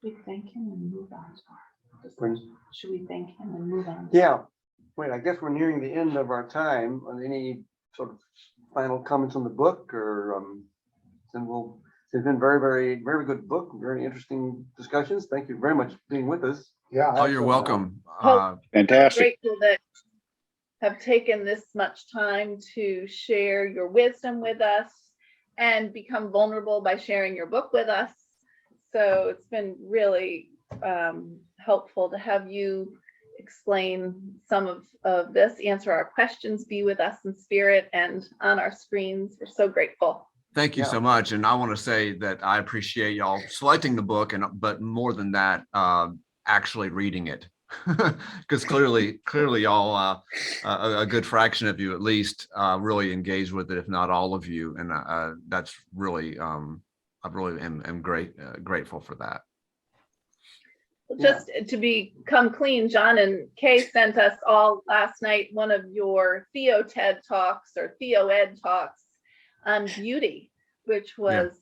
We thank him and move on. Should we thank him and move on?
Yeah. Wait, I guess we're nearing the end of our time. Any sort of final comments on the book, or then it's been very good book, very interesting discussions. Thank you very much for being with us.
Yeah.
Oh, you're welcome.
Fantastic.
Grateful that have taken this much time to share your wisdom with us and become vulnerable by sharing your book with us. So it's been really helpful to have you explain some of this, answer our questions, be with us in spirit and on our screens. We're so grateful.
Thank you so much. And I want to say that I appreciate y'all selecting the book, but more than that, actually reading it. Because clearly y'all, a good fraction of you at least, really engaged with it, if not all of you. And that's really, I really am grateful for that.
Just to become clean, John and Kay sent us all last night one of your Theo TED talks or Theo Ed talks on beauty, which was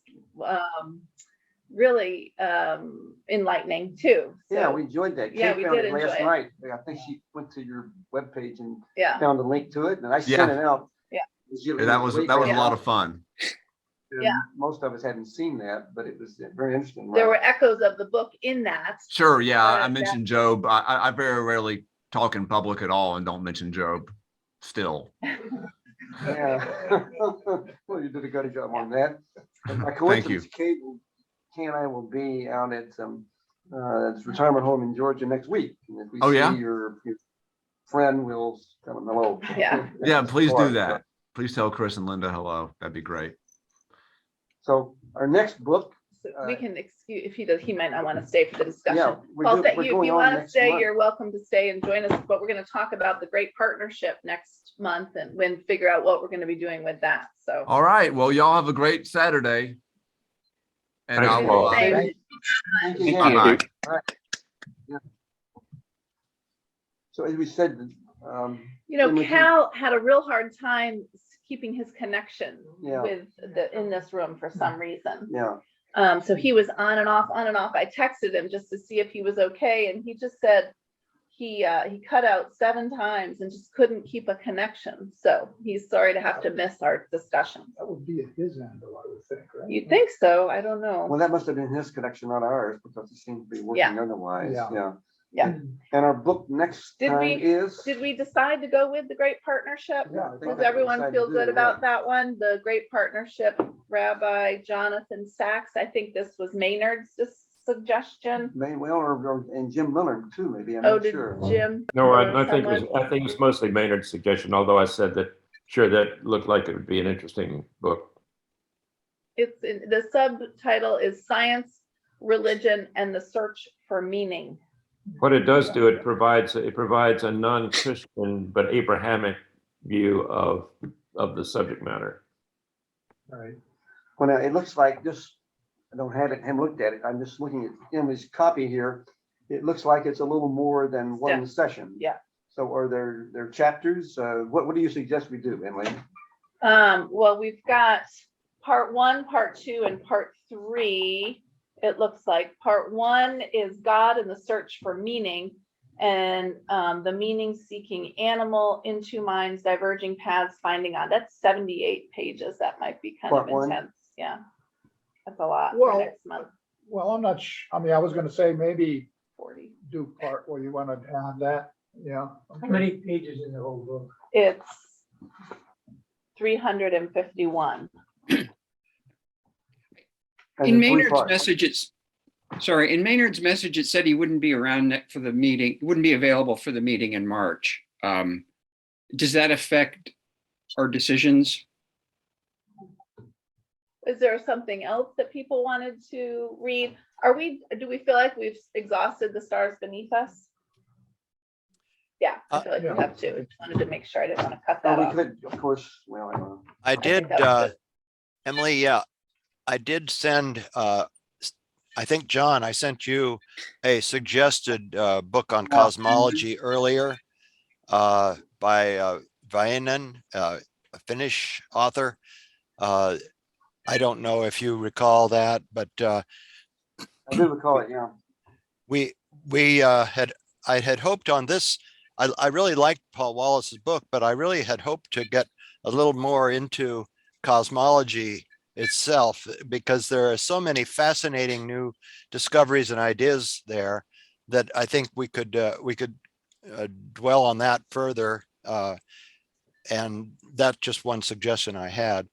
really enlightening too. So,
Yeah, we enjoyed that.
Yeah,
Kate
we
found
did
it
enjoy
last
it.
night. I think she went to your webpage and
Yeah.
found a link to it, and I sent it out.
Yeah.
That was a lot of fun.
Yeah.
Most of us hadn't seen that, but it was very interesting.
There
right?
were echoes of the book in that.
Sure. Yeah. I mentioned Job. I very rarely talk in public at all and don't mention Job still.
Yeah. Well, you did a good job on that. And by
Thank you.
coincidence, Kay and I will be out at this retirement home in Georgia next week. And if we see your friend, we'll tell him hello.
Yeah.
Yeah, please do that. Please tell Chris and Linda hello. That'd be great.
So our next book.
So we can excuse if he does. He might not want to stay for the discussion.
Yeah,
Paul, if you want to stay,
month.
you're welcome to stay and join us. But we're going to talk about the Great Partnership next month and when figure out what we're going to be doing with that. So.
All right. Well, y'all have a great Saturday. And I will.
Thank you.
Bye-bye.
All right. Yeah. So as we said,
Cal had a real hard time keeping his connection with in this room for some reason.
Yeah.
So he was on and off. I texted him just to see if he was okay, and he just said he cut out 7 times and just couldn't keep a connection. So he's sorry to have to miss our discussion.
That would be at his end, though, I would think, right?
You'd think so. I don't know.
Well, that must have been his connection, not ours, because it seems to be working otherwise.
Yeah.
And our book next time is.
Did we decide to go with the Great Partnership?
Yeah,
Does everyone feel good about that one? The Great Partnership, Rabbi Jonathan Sachs. I think this was Maynard's suggestion.
And Jim Miller too, maybe. I'm not sure.
Jim?
No, I think it's mostly Maynard's suggestion, although I said that, sure, that looked like it would be an interesting book.
The subtitle is Science, Religion, and the Search for Meaning.
What it does do, it provides a non-Christian but Abrahamic view of the subject matter.
Right. Well, now it looks like this. I don't have it. Haven't looked at it. I'm just looking at Emily's copy here. It looks like it's a little more than one session.
Yeah.
So are there chapters? What do you suggest we do, Emily?
Well, we've got part 1, part 2, and part 3. It looks like part 1 is God and the Search for Meaning, and the meaning-seeking animal, in 2 minds, diverging paths, finding God. That's 78 pages. That might be kind of intense. Yeah, that's a lot for next month.
Well, I'm not sure. I mean, I was going to say maybe
40.
Do part where you want to add that. Yeah.
How many pages in the whole book?
It's 351.
In Maynard's message, in Maynard's message, it said he wouldn't be around for the meeting, wouldn't be available for the meeting in March. Does that affect our decisions?
Is there something else that people wanted to read? Do we feel like we've exhausted the stars beneath us? Yeah, I feel like we have to. I just wanted to make sure I didn't want to cut that off.
We could, of course. Well,
I did Emily, yeah, I did send, I think, John, I sent you a suggested book on cosmology earlier by Vainen, a Finnish author. I don't know if you recall that, but
I do recall it, yeah.
I had hoped on this. I really liked Paul Wallace's book, but I really had hoped to get a little more into cosmology itself, because there are so many fascinating new discoveries and ideas there that I think we could dwell on that further. And that's just one suggestion I had.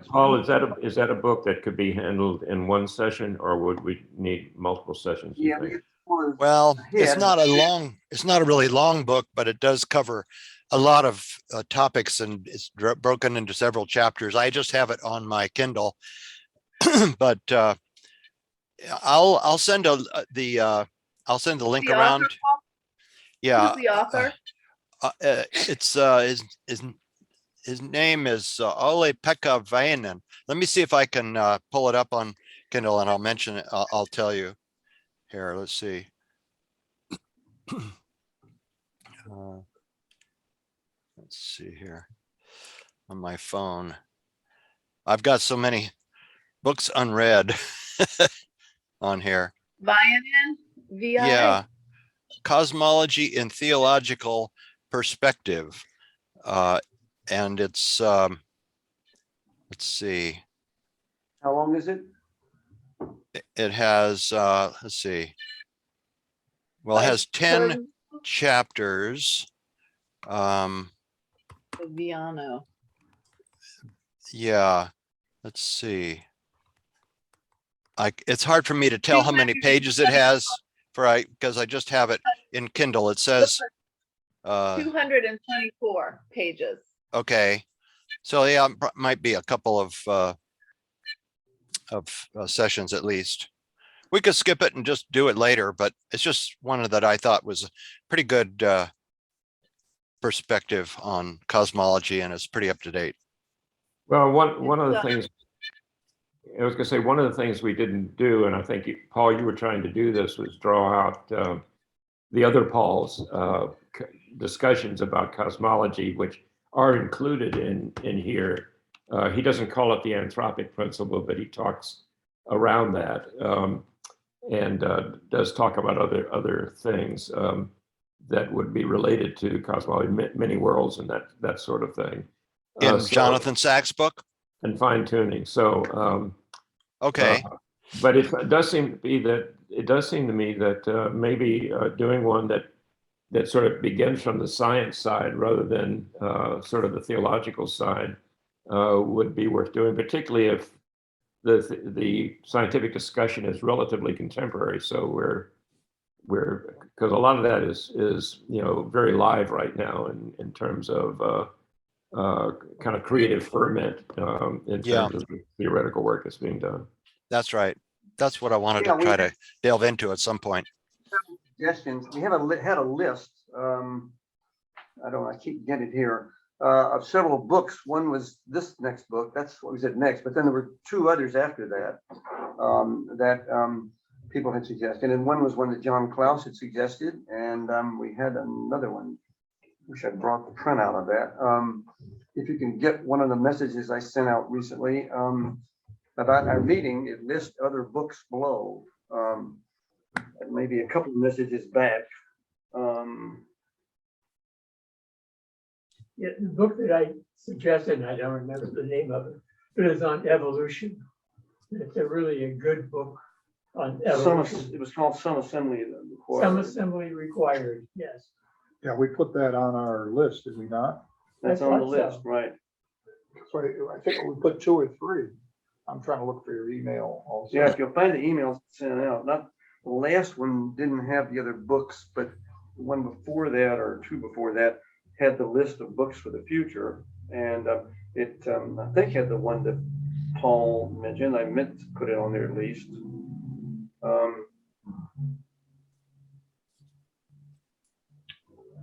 Paul, is that a book that could be handled in one session, or would we need multiple sessions, you
Yeah,
think?
Well, it's
ahead.
not a really long book, but it does cover a lot of topics, and it's broken into several chapters. I just have it on my Kindle, but I'll send the link
The author,
around.
Paul?
Yeah,
Who's the author?
it's his name is Ole-Pekka Väinön. Let me see if I can pull it up on Kindle, and I'll mention it. I'll tell you here. Let's see. Let's see here on my phone. I've got so many books unread on here.
Vianen? V-I?
Yeah, Cosmology in Theological Perspective, and it's let's see.
How long is it?
It has let's see. Well, it
By
has 10
Kotzenzakis?
chapters.
Viano.
Yeah, let's see. It's hard for me to tell how many pages it has because I just have it in Kindle. It says
224 pages.
okay. So yeah, might be a couple of sessions at least. We could skip it and just do it later, but it's just one that I thought was a pretty good perspective on cosmology, and it's pretty up to date.
Well, one of the things I was going to say, one of the things we didn't do, and I think Paul, you were trying to do this, was draw out the other Paul's discussions about cosmology, which are included in here. He doesn't call it the anthropic principle, but he talks around that, and does talk about other things that would be related to cosmology, many worlds, and that sort of thing.
In Jonathan Sachs' book?
And fine tuning. So
okay.
But it does seem to me that maybe doing one that sort of begins from the science side rather than sort of the theological side would be worth doing, particularly if the scientific discussion is relatively contemporary. So we're because a lot of that is very live right now in terms of kind of creative ferment in terms of the theoretical work that's being done.
That's right. That's what I wanted to try to delve into at some point.
Suggestions. We had a list. I keep getting it here of several books. One was this next book. That's what we said next. But then there were two others after that that people had suggested, and one was one that John Klaus had suggested, and we had another one. Wish I brought the printout of that. If you can get one of the messages I sent out recently about our meeting, it lists other books below. Maybe a couple of messages back.
Yeah, the book that I suggested, and I don't remember the name of it, but it's on evolution. It's really a good book on evolution.
It was called Some Assembly Required.
Some Assembly Required, yes.
Yeah, we put that on our list, did we not?
That's on the list, right?
So I think we put 2 or 3. I'm trying to look for your email also.
Yeah, if you'll find the emails sent out. Not the last one didn't have the other books, but the one before that or 2 before that had the list of books for the future, and it I think had the one that Paul mentioned. I meant to put it on there at least.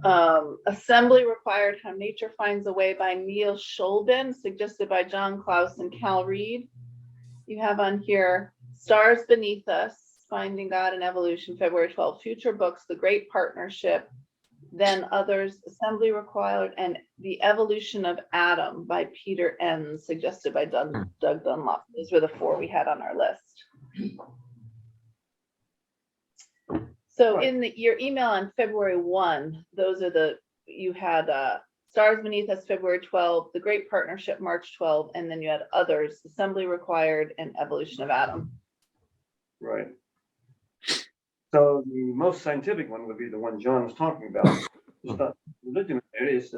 Assembly Required, How Nature Finds a Way by Neil Scholben, suggested by John Klaus and Cal Reed. You have on here Stars Beneath Us, Finding God and Evolution, February 12th. Future books, The Great Partnership, Then Others, Assembly Required, and The Evolution of Adam by Peter Enns, suggested by Doug Dunlop. Those were the 4 we had on our list. So in your email on February 1, those are you had Stars Beneath Us, February 12, The Great Partnership, March 12, and then you had Others, Assembly Required, and Evolution of Adam.
Right. So the most scientific one would be the one John was talking about. It's not religion. It is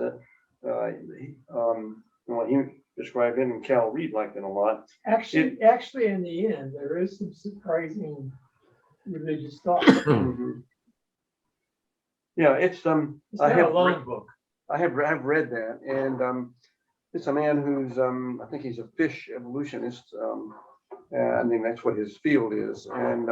what he described him and Cal Reed liked it a lot.
Actually, in the end, there is some surprising religious thought.
Yeah, it's
It's not a long book.
I have read that, and it's a man who's I think he's a fish evolutionist. I mean that's what his field is, and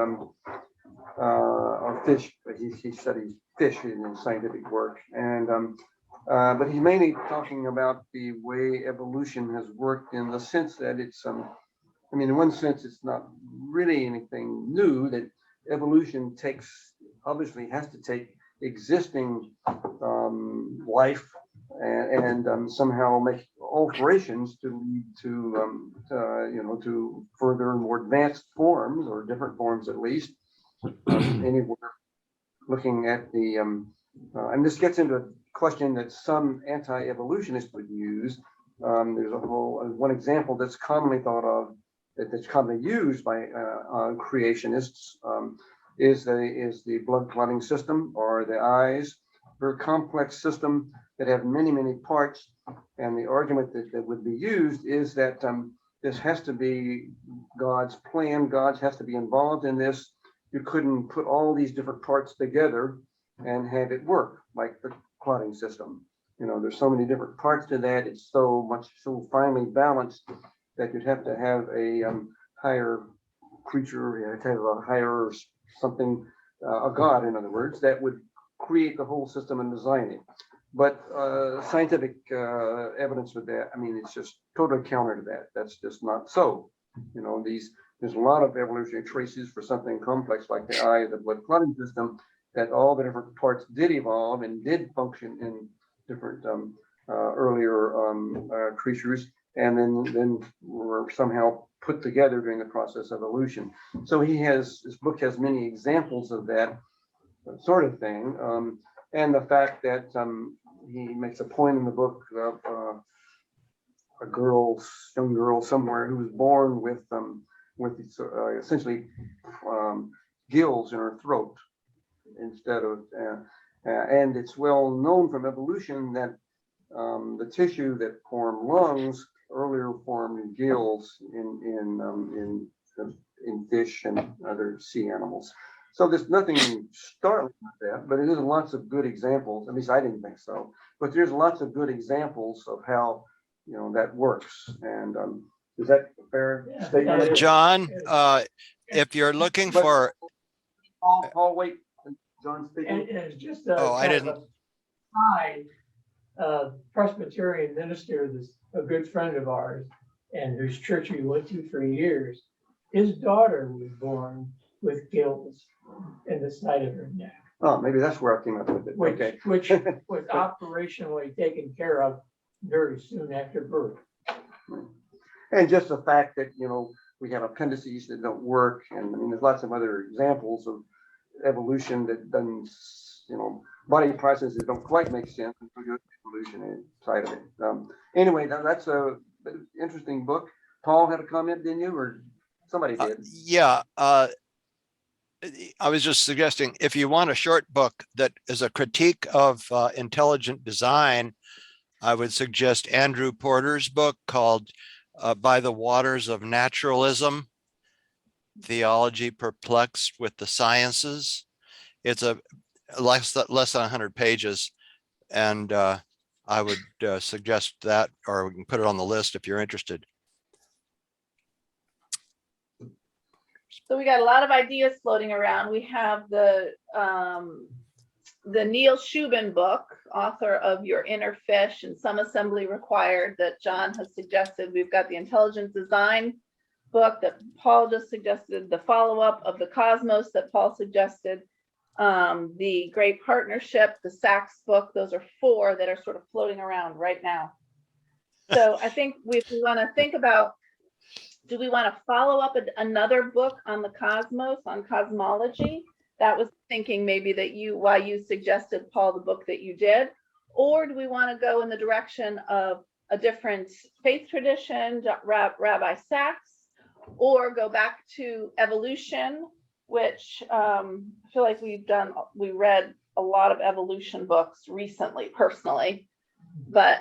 or fish. But he studies fish in his scientific work, and but he's mainly talking about the way evolution has worked in the sense that it's I mean in one sense it's not really anything new, that evolution obviously has to take existing life and somehow make alterations to lead to further and more advanced forms, or different forms at least. Anywhere looking at the and this gets into a question that some anti-evolutionists would use. There's one example that's commonly thought of, that's commonly used by creationists, is the blood clotting system, or the eyes. Very complex system that have many, many parts. And the argument that would be used is that this has to be God's plan. God has to be involved in this. You couldn't put all these different parts together and have it work like the clotting system. There's so many different parts to that. It's so finely balanced that you'd have to have a higher creature, you have to have a higher something, a God, in other words, that would create the whole system and design it. But scientific evidence for that, I mean, it's just totally counter to that. That's just not so. There's a lot of evolutionary traces for something complex like the eye, the blood clotting system, that all the different parts did evolve and did function in different earlier creatures, and then were somehow put together during the process of evolution. So his book has many examples of that sort of thing, and the fact that he makes a point in the book of a young girl somewhere who was born with essentially gills in her throat instead of, and it's well known from evolution that the tissue that formed lungs earlier formed gills in fish and other sea animals. So there's nothing startling with that, but it is lots of good examples. At least I didn't think so, but there's lots of good examples of how that works. And is that a fair statement?
John, if you're looking for,
Paul, wait, John's speaking.
And it's just
I didn't.
Presbyterian minister, a good friend of ours, and whose church we went to for years. His daughter was born with gills in the side of her neck.
Oh, maybe that's where I came up with it.
Which was operationally taken care of very soon after birth.
And just the fact that, we have appendices that don't work. And I mean, there's lots of other examples of evolution that doesn't, body processes that don't quite make sense until you go to the evolution side of it. Anyway, that's a interesting book. Paul had a comment, didn't you? Or somebody did?
Yeah. I was just suggesting, if you want a short book that is a critique of intelligent design, I would suggest Andrew Porter's book called By the Waters of Naturalism, Theology Perplexed with the Sciences. It's a less than 100 pages. And I would suggest that, or we can put it on the list if you're interested.
So we got a lot of ideas floating around. We have the the Neil Shubin book, author of Your Inner Fish and Some Assembly Required, that John has suggested. We've got the Intelligent Design book that Paul just suggested, the follow-up of the Cosmos that Paul suggested, the Great Partnership, the Sachs book. Those are 4 that are sort of floating around right now. So I think if we want to think about, do we want to follow up another book on the cosmos, on cosmology? That was thinking maybe that why you suggested, Paul, the book that you did. Or do we want to go in the direction of a different faith tradition, Rabbi Sachs, or go back to evolution, which I feel like we read a lot of evolution books recently, personally, but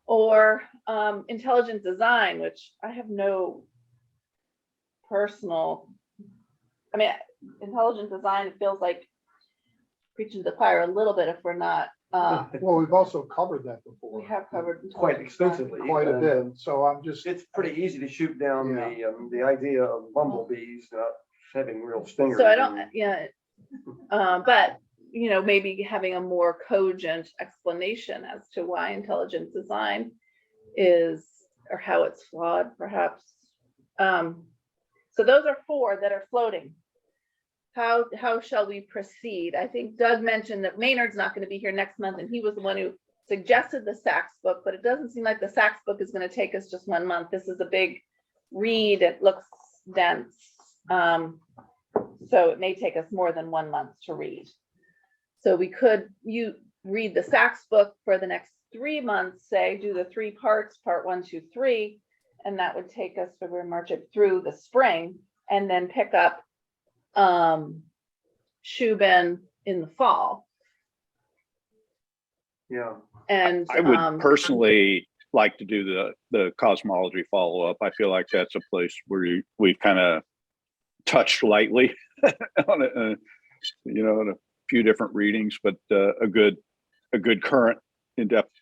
or intelligent design, which I have no personal, I mean, intelligent design, it feels like preaching to the choir a little bit if we're not.
Well, we've also covered that before.
We have covered
Quite
intelligent design.
extensively.
Quite a bit, so I'm just.
It's pretty easy to shoot down the idea of bumblebees not having real stingers.
So I don't, but maybe having a more cogent explanation as to why intelligent design is, or how it's flawed, perhaps. So those are 4 that are floating. How shall we proceed? I think Doug mentioned that Maynard's not going to be here next month, and he was the one who suggested the Sachs book, but it doesn't seem like the Sachs book is going to take us just 1 month. This is a big read. It looks dense. So it may take us more than 1 month to read. So you read the Sachs book for the next 3 months, say, do the 3 parts, part 1, 2, 3, and that would take us February, March through the spring, and then pick up Shubin in the fall.
Yeah.
And
I would personally like to do the cosmology follow-up. I feel like that's a place where we've kind of touched lightly on it, in a few different readings, but a good current in-depth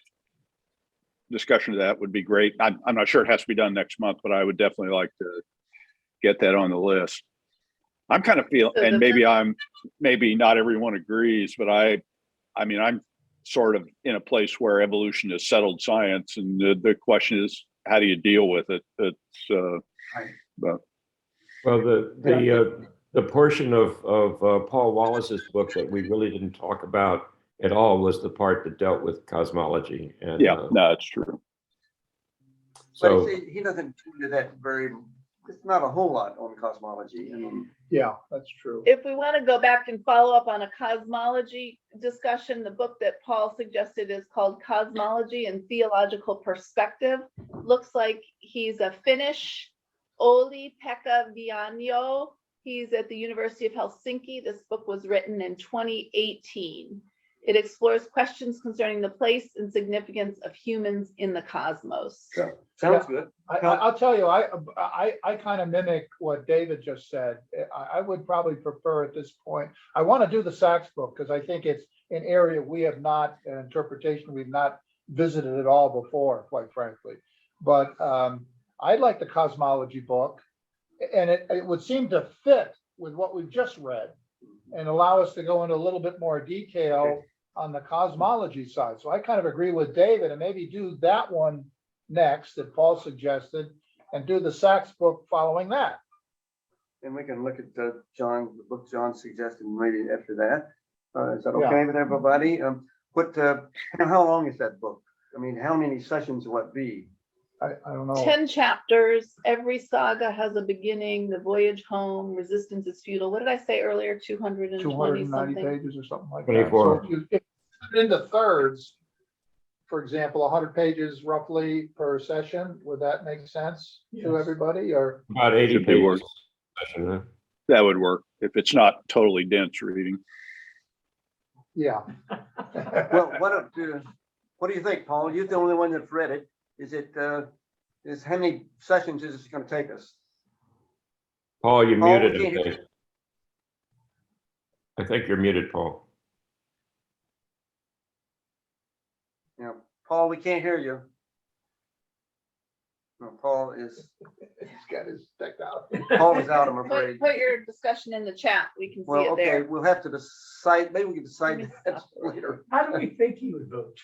discussion of that would be great. I'm not sure it has to be done next month, but I would definitely like to get that on the list. I'm kind of feeling, and maybe not everyone agrees, but I'm sort of in a place where evolution is settled science, and the question is, how do you deal with it? Well,
the portion of Paul Wallace's book that we really didn't talk about at all was the part that dealt with cosmology. And
no, it's true.
So he doesn't do that it's not a whole lot on cosmology. I mean,
Yeah, that's true.
if we want to go back and follow up on a cosmology discussion, the book that Paul suggested is called Cosmology and Theological Perspective. Looks like he's a Finnish, Olli-Pekka Vianjo. He's at the University of Helsinki. This book was written in 2018. It explores questions concerning the place and significance of humans in the cosmos.
sounds good.
I'll tell you, I kind of mimic what David just said. I would probably prefer at this point, I want to do the Sachs book because I think it's an area we have not, an interpretation we've not visited at all before, quite frankly. But I'd like the cosmology book, and it would seem to fit with what we've just read and allow us to go into a little bit more detail on the cosmology side. So I kind of agree with David, and maybe do that one next that Paul suggested, and do the Sachs book following that.
And we can look at the book John suggested maybe after that. Is that okay with everybody? How long is that book? I mean, how many sessions will it be?
I don't know.
10 chapters. Every saga has a beginning. The voyage home, resistance is futile. What did I say earlier? 220
290
something.
pages or something like
24.
that. So if you put it into thirds, for example, 100 pages roughly per session, would that make sense to everybody? Or
about 80
Should be
pages.
That would work if it's not totally dense reading.
yeah.
Well, what do you think, Paul? You're the only one that's read it. Is how many sessions is this going to take us?
Paul, you're
Paul,
muted.
we can't
I
hear
think. I think you're muted, Paul.
Yeah, Paul, we can't hear you. No, Paul, is,
He's got his deck out.
Paul is out, I'm afraid.
Put your discussion in the chat. We can see
Well,
it
okay,
there.
we'll have to decide, maybe we can decide
Let me
that
stop.
later.
How do we think he would vote?